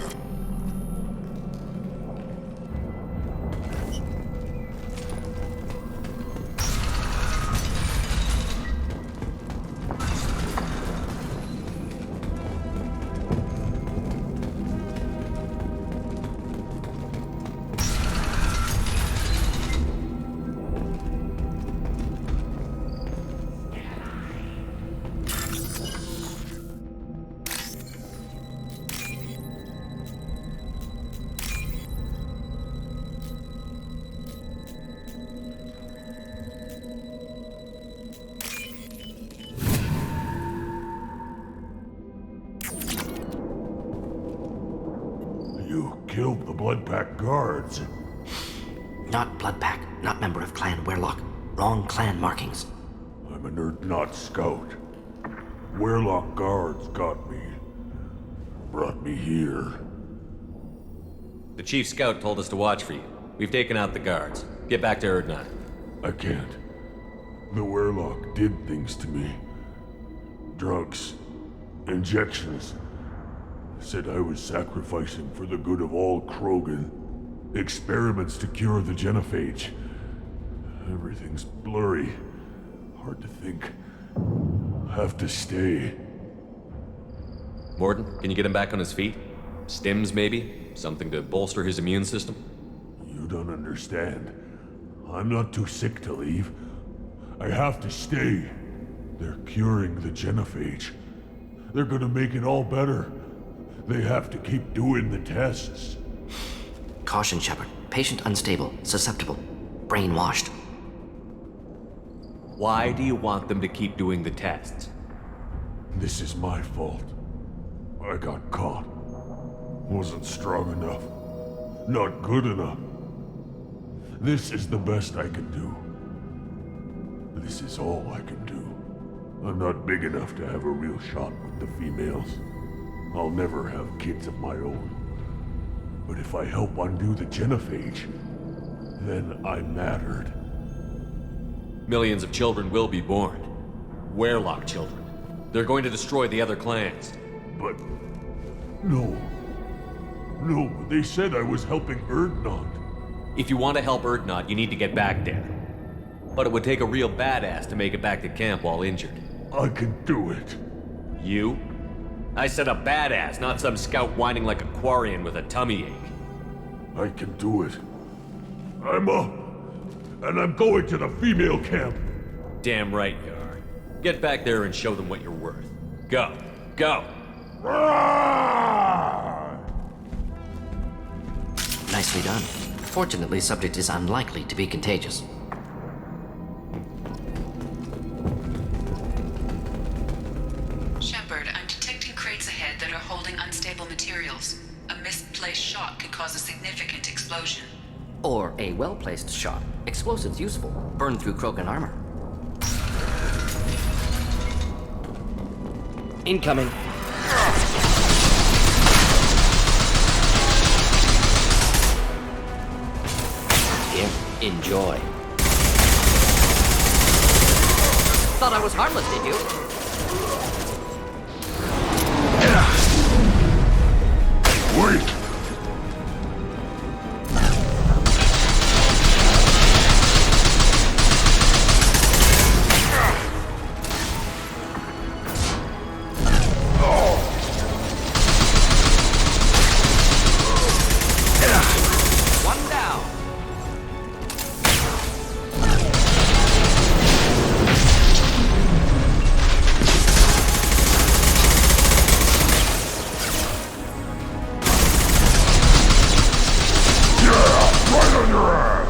You killed the Bloodpack guards. Not Bloodpack, not member of Clan Werlock. Wrong clan markings. I'm a nerd, not scout. Werlock guards got me. Brought me here. The chief scout told us to watch for you. We've taken out the guards. Get back to Erdnot. I can't. The Werlock did things to me. Drugs. Injections. Said I was sacrificing for the good of all Krogan. Experiments to cure the genophage. Everything's blurry. Hard to think. Have to stay. Mordin, can you get him back on his feet? Stims, maybe? Something to bolster his immune system? You don't understand. I'm not too sick to leave. I have to stay. They're curing the genophage. They're gonna make it all better. They have to keep doing the tests. Caution, Shepard. Patient unstable, susceptible, brainwashed. Why do you want them to keep doing the tests? This is my fault. I got caught. Wasn't strong enough. Not good enough. This is the best I can do. This is all I can do. I'm not big enough to have a real shot with the females. I'll never have kids of my own. But if I help undo the genophage, then I mattered. Millions of children will be born. Werelock children. They're going to destroy the other clans. But... no. No, they said I was helping Urdnot. If you want to help Urdnot, you need to get back there. But it would take a real badass to make it back to camp while injured. I can do it. You? I said a badass, not some scout whining like a Quarian with a tummy ache. I can do it. I'm up. And I'm going to the female camp. Damn right you are. Get back there and show them what you're worth. Go. Go! Nicely done. Fortunately, subject is unlikely to be contagious. Shepard, I'm detecting crates ahead that are holding unstable materials. A misplaced shot could cause a significant explosion. Or a well-placed shot. Explosives useful. Burn through Krogan armor. Incoming. Here, enjoy. Thought I was harmless, did you? Wait! One down. Right on your ass!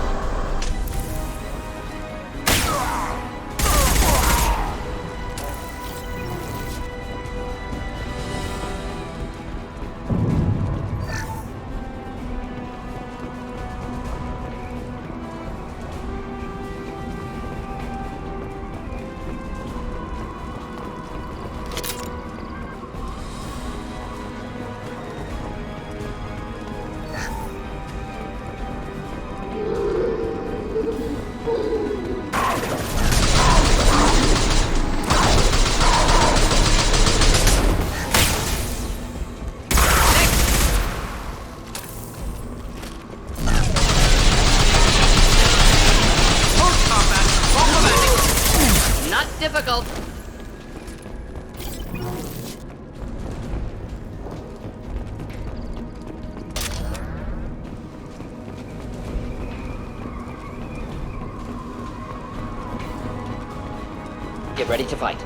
Not difficult. Get ready to fight.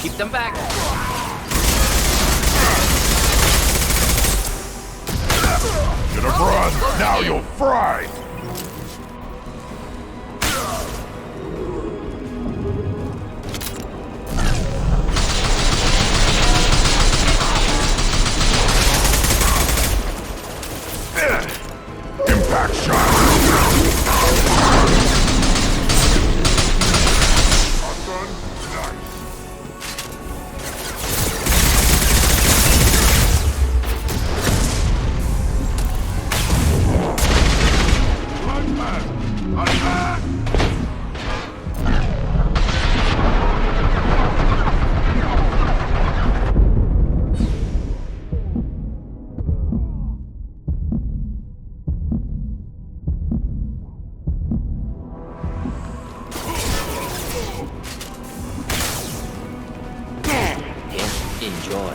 Keep them back. Gonna run! Now you'll fry! Impact shot! Enjoy.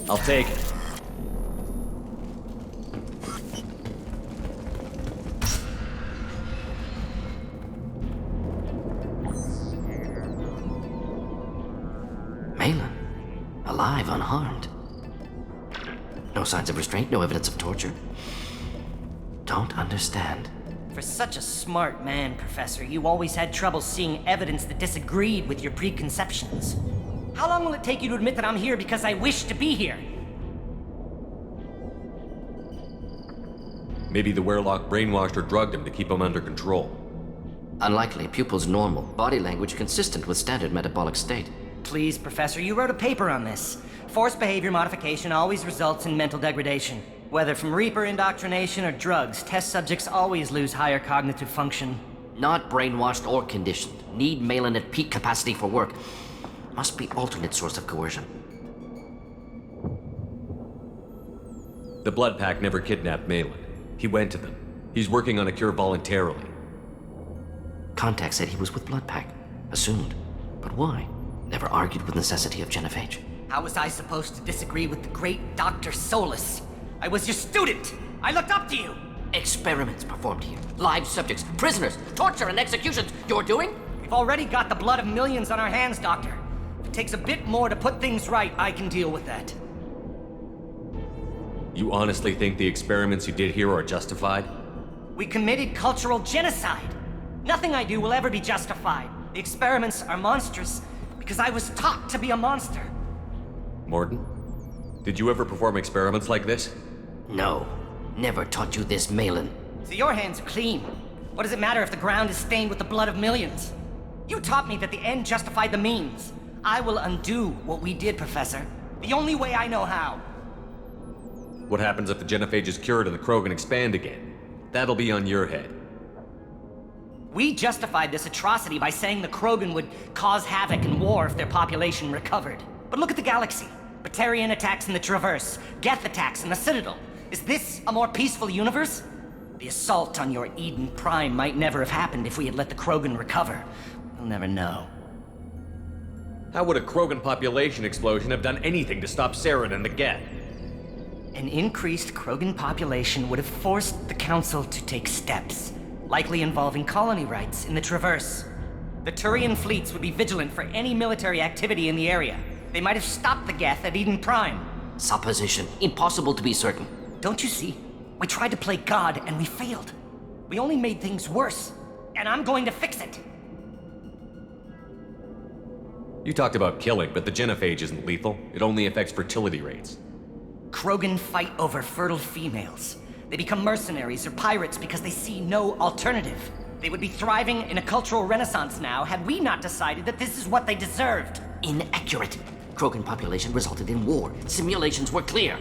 I'll take it. Malin, alive, unharmed. No signs of restraint, no evidence of torture. Don't understand. For such a smart man, Professor, you always had trouble seeing evidence that disagreed with your preconceptions. How long will it take you to admit that I'm here because I wish to be here? Maybe the Werelock brainwashed or drugged him to keep him under control. Unlikely. Pupil's normal. Body language consistent with standard metabolic state. Please, Professor, you wrote a paper on this. Forced behavior modification always results in mental degradation. Whether from Reaper indoctrination or drugs, test subjects always lose higher cognitive function. Not brainwashed or conditioned. Need Malin at peak capacity for work. Must be alternate source of coercion. The Blood Pack never kidnapped Malin. He went to them. He's working on a cure voluntarily. Contact said he was with Blood Pack. Assumed. But why? Never argued with necessity of Genophage. How was I supposed to disagree with the great Dr. Solus? I was your student! I looked up to you! Experiments performed here. Live subjects, prisoners, torture and executions. You're doing? We've already got the blood of millions on our hands, Doctor. If it takes a bit more to put things right, I can deal with that. You honestly think the experiments you did here are justified? We committed cultural genocide. Nothing I do will ever be justified. The experiments are monstrous because I was taught to be a monster. Mordin, did you ever perform experiments like this? No. Never taught you this, Malin. So your hands are clean. What does it matter if the ground is stained with the blood of millions? You taught me that the end justified the means. I will undo what we did, Professor. The only way I know how. What happens if the Genophage is cured and the Krogan expand again? That'll be on your head. We justified this atrocity by saying the Krogan would cause havoc and war if their population recovered. But look at the galaxy. Batarian attacks in the Traverse, Geth attacks in the Citadel. Is this a more peaceful universe? The assault on your Eden Prime might never have happened if we had let the Krogan recover. We'll never know. How would a Krogan population explosion have done anything to stop Saren and the Geth? An increased Krogan population would have forced the Council to take steps, likely involving colony rights in the Traverse. The Turian fleets would be vigilant for any military activity in the area. They might have stopped the Geth at Eden Prime. Supposition. Impossible to be certain. Don't you see? We tried to play God and we failed. We only made things worse. And I'm going to fix it. You talked about killing, but the Genophage isn't lethal. It only affects fertility rates. Krogan fight over fertile females. They become mercenaries or pirates because they see no alternative. They would be thriving in a cultural renaissance now had we not decided that this is what they deserved. Inaccurate. Krogan population resulted in war. Simulations were clear.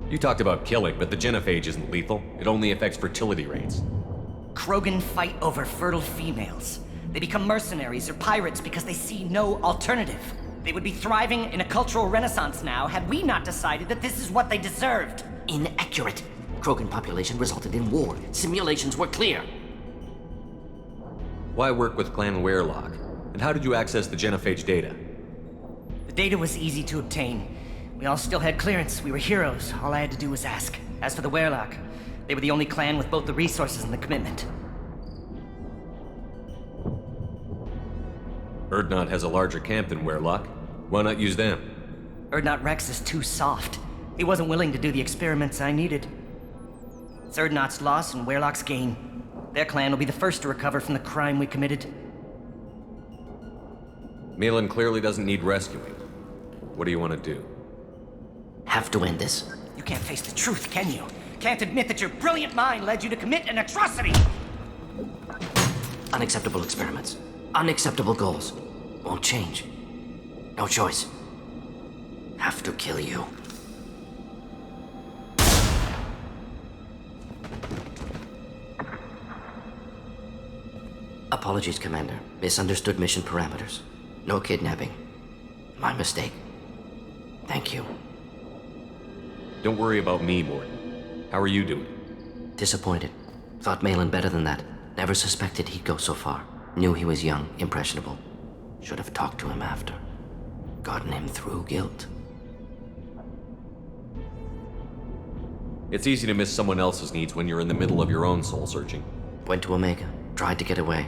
You talked about killing, but the Genophage isn't lethal. It only affects fertility rates. Krogan fight over fertile females. They become mercenaries or pirates because they see no alternative. They would be thriving in a cultural renaissance now had we not decided that this is what they deserved. Inaccurate. Krogan population resulted in war. Simulations were clear. Why work with Clan Werelock? And how did you access the Genophage data? The data was easy to obtain. We all still had clearance. We were heroes. All I had to do was ask. As for the Werelock, they were the only clan with both the resources and the commitment. Urdnot has a larger camp than Werelock. Why not use them? Urdnot Rex is too soft. He wasn't willing to do the experiments I needed. It's Urdnot's loss and Werelock's gain. Their clan will be the first to recover from the crime we committed. Malin clearly doesn't need rescuing. What do you want to do? Have to end this. You can't face the truth, can you? Can't admit that your brilliant mind led you to commit an atrocity! Unacceptable experiments. Unacceptable goals. Won't change. No choice. Have to kill you. Apologies, Commander. Misunderstood mission parameters. No kidnapping. My mistake. Thank you. Don't worry about me, Mordin. How are you doing? Disappointed. Thought Malin better than that. Never suspected he'd go so far. Knew he was young, impressionable. Should have talked to him after. Gotten him through guilt. It's easy to miss someone else's needs when you're in the middle of your own soul searching. Went to Omega, tried to get away.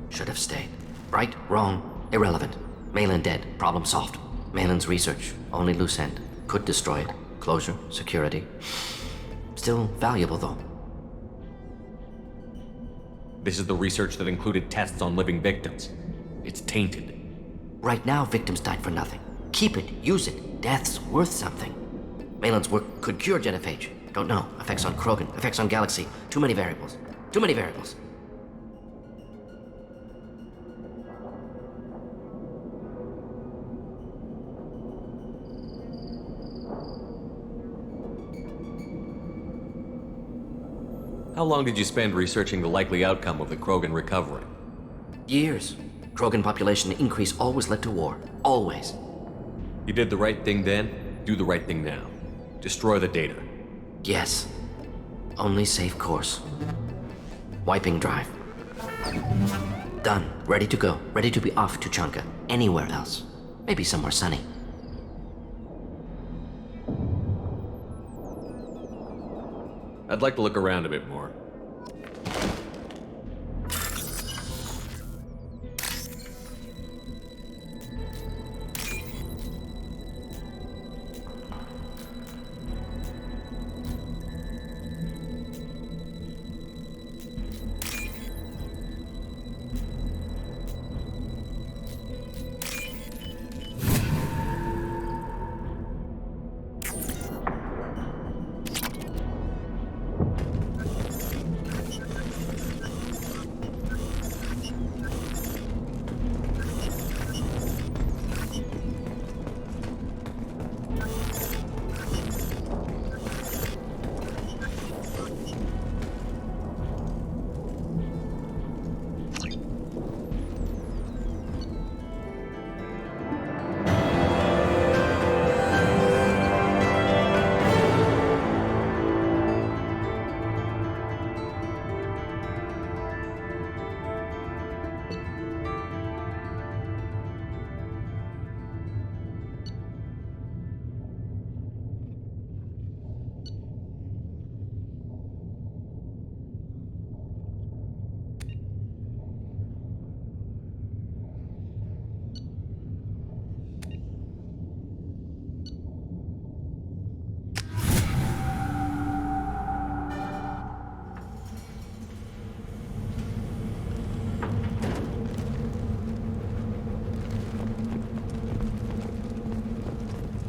Should have stayed. Right, wrong, irrelevant. Malin dead, problem solved. Malin's research, only loose end. Could destroy it. Closure, security. Still valuable, though. This is the research that included tests on living victims. It's tainted. Right now, victims died for nothing. Keep it, use it. Death's worth something. Malin's work could cure genophage. Don't know. Effects on Krogan, effects on Galaxy. Too many variables. Too many variables. How long did you spend researching the likely outcome of the Krogan recovery? Years. Krogan population increase always led to war. Always. You did the right thing then, do the right thing now. Destroy the data. Yes. Only safe course. Wiping drive. Done. Ready to go. Ready to be off to Chanka. Anywhere else. Maybe somewhere sunny. I'd like to look around a bit more.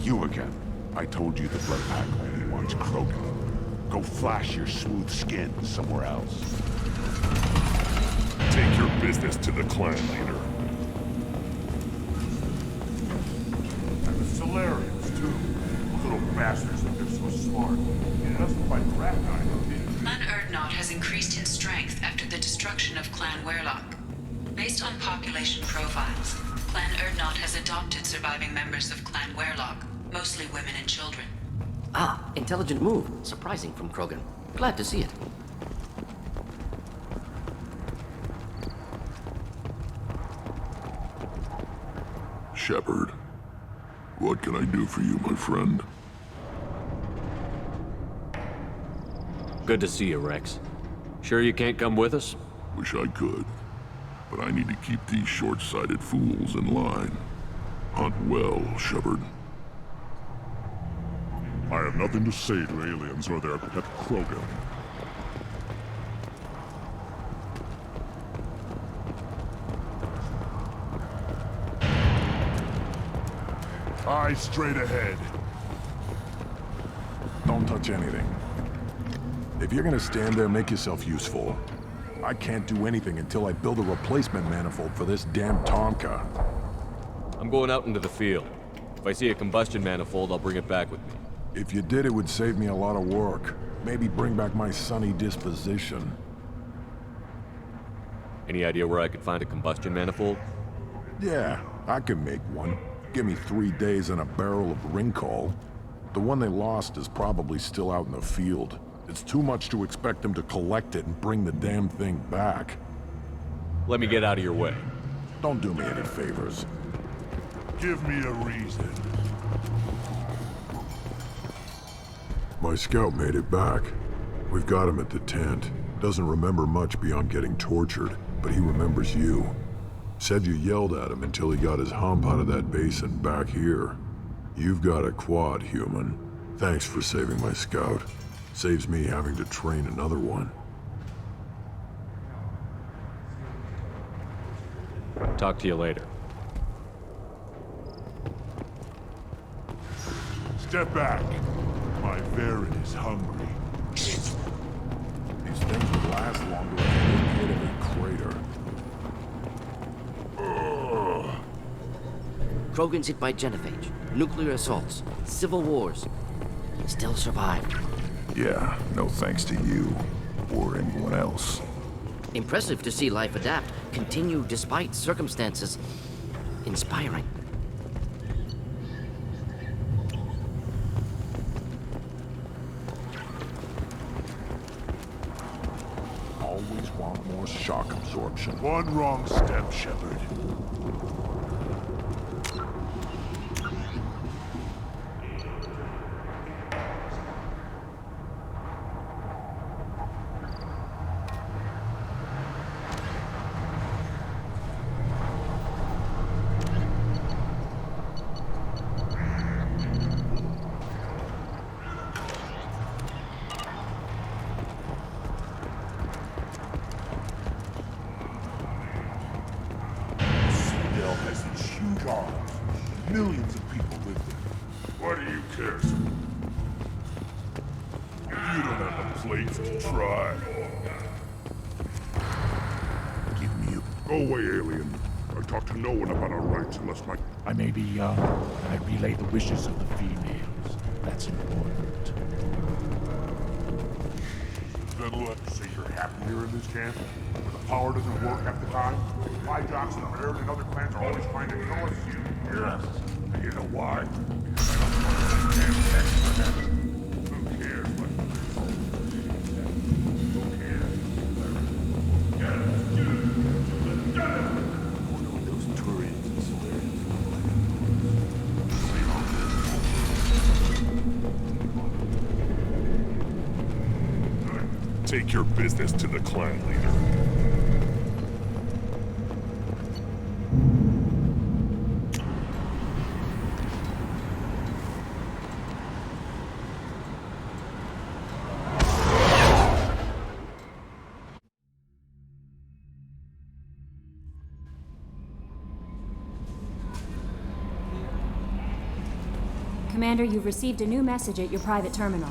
You again. I told you the Blood Pack only wants Krogan. Go flash your smooth skin somewhere else. Take your business to the clan leader. And the Solarians, too. Little bastards think they're so smart. It doesn't fight Ragnar, Clan Urdnot has increased in strength after the destruction of Clan Werlock. Based on population profiles, Clan Urdnot has adopted surviving members of Clan Werlock, mostly women and children. Ah, intelligent move. Surprising from Krogan. Glad to see it. Shepard, what can I do for you, my friend? Good to see you, Rex. Sure you can't come with us? Wish I could, but I need to keep these short-sighted fools in line. Hunt well, Shepard. I have nothing to say to aliens or their pet Krogan. Eyes straight ahead. Don't touch anything. If you're gonna stand there, make yourself useful. I can't do anything until I build a replacement manifold for this damn Tonka. I'm going out into the field. If I see a combustion manifold, I'll bring it back with me. If you did, it would save me a lot of work. Maybe bring back my sunny disposition. Any idea where I could find a combustion manifold? Yeah, I could make one. Give me 3 days and a barrel of Ringcall. The one they lost is probably still out in the field. It's too much to expect them to collect it and bring the damn thing back. Let me get out of your way. Don't do me any favors. Give me a reason. My scout made it back. We've got him at the tent. Doesn't remember much beyond getting tortured, but he remembers you. Said you yelled at him until he got his hump out of that basin back here. You've got a quad, human. Thanks for saving my scout. Saves me having to train another one. Talk to you later. Step back. My Varen is hungry. These things would last longer if they didn't hit him in crater. Krogan's hit by genophage, nuclear assaults, civil wars. Still survived. Yeah, no thanks to you. Or anyone else. Impressive to see life adapt, continue despite circumstances. Inspiring. Always want more shock absorption. One wrong step, Shepard. Millions of people live there. Why do you care so much? You don't have the plates to try. Give me a... Go away, alien. I talk to no one about our rights unless my... I may be young, but I relay the wishes of the females. That's important. Then let's say you're happy here in this camp. Where the power doesn't work half the time. Why Johnson, Baird, and other clans are always trying to kill us? Yes. And you know why? Who cares what... Who cares? Those Turians and Solarians. Take your business to the clan leader. Commander, you've received a new message at your private terminal.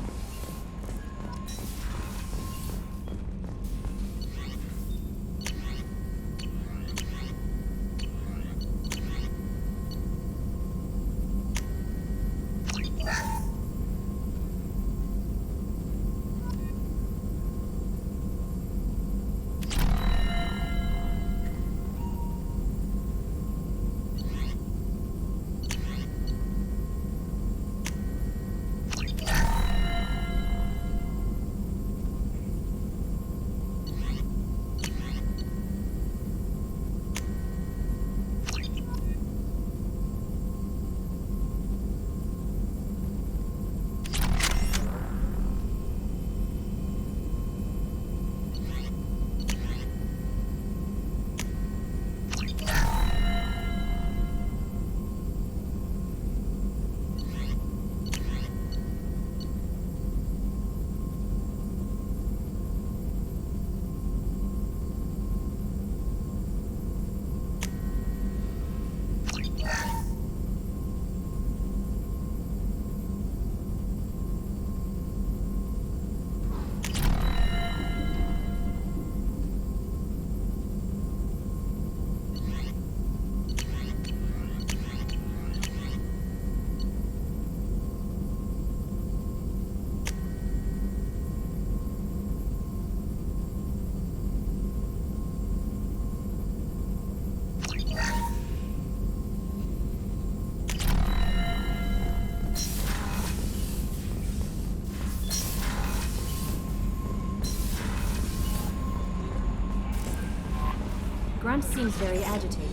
Grunt seems very agitated.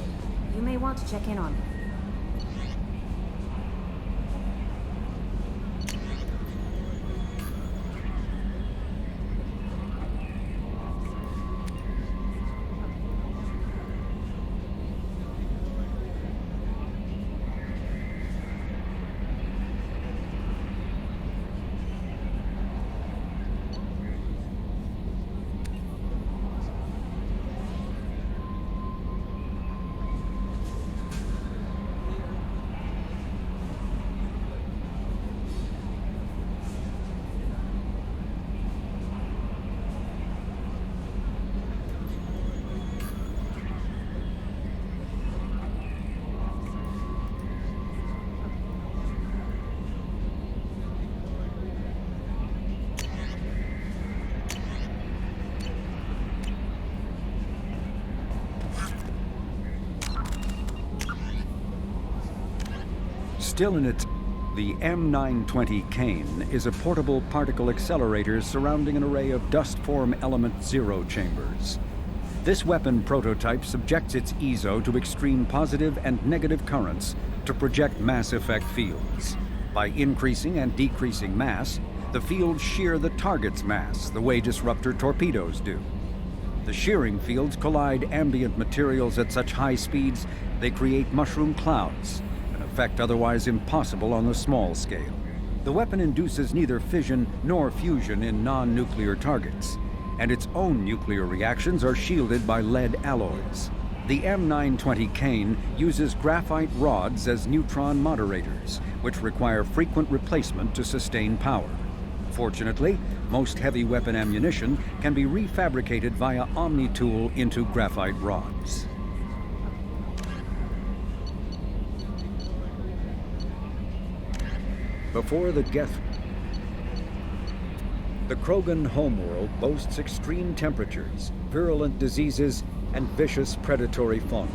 You may want to check in on him. Still in its... The M920 Kane is a portable particle accelerator surrounding an array of dust-form element zero chambers. This weapon prototype subjects its EZO to extreme positive and negative currents to project mass effect fields. By increasing and decreasing mass, the fields shear the target's mass the way disruptor torpedoes do. The shearing fields collide ambient materials at such high speeds they create mushroom clouds, an effect otherwise impossible on the small scale. The weapon induces neither fission nor fusion in non-nuclear targets, and its own nuclear reactions are shielded by lead alloys. The M920 Kane uses graphite rods as neutron moderators, which require frequent replacement to sustain power. Fortunately, most heavy weapon ammunition can be refabricated via Omni-Tool into graphite rods. Before the Geth... The Krogan homeworld boasts extreme temperatures, virulent diseases, and vicious predatory fauna.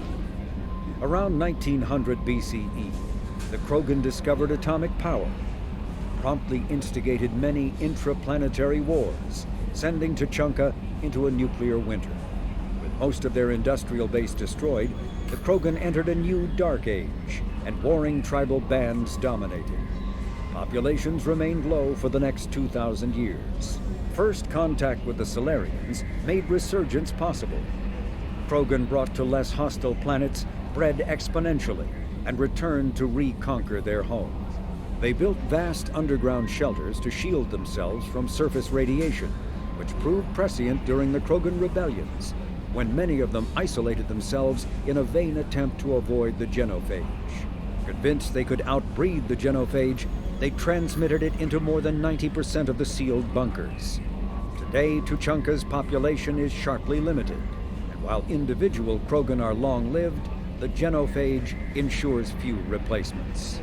Around 1900 BCE, the Krogan discovered atomic power, promptly instigated many intraplanetary wars, sending Tuchanka into a nuclear winter. With most of their industrial base destroyed, the Krogan entered a new dark age, and warring tribal bands dominated. Populations remained low for the next 2,000 years. First contact with the Solarians made resurgence possible. Krogan brought to less hostile planets bred exponentially and returned to reconquer their home. They built vast underground shelters to shield themselves from surface radiation, which proved prescient during the Krogan rebellions, when many of them isolated themselves in a vain attempt to avoid the genophage. Convinced they could outbreed the genophage, they transmitted it into more than 90% of the sealed bunkers. Today, Tuchanka's population is sharply limited, and while individual Krogan are long-lived, the genophage ensures few replacements.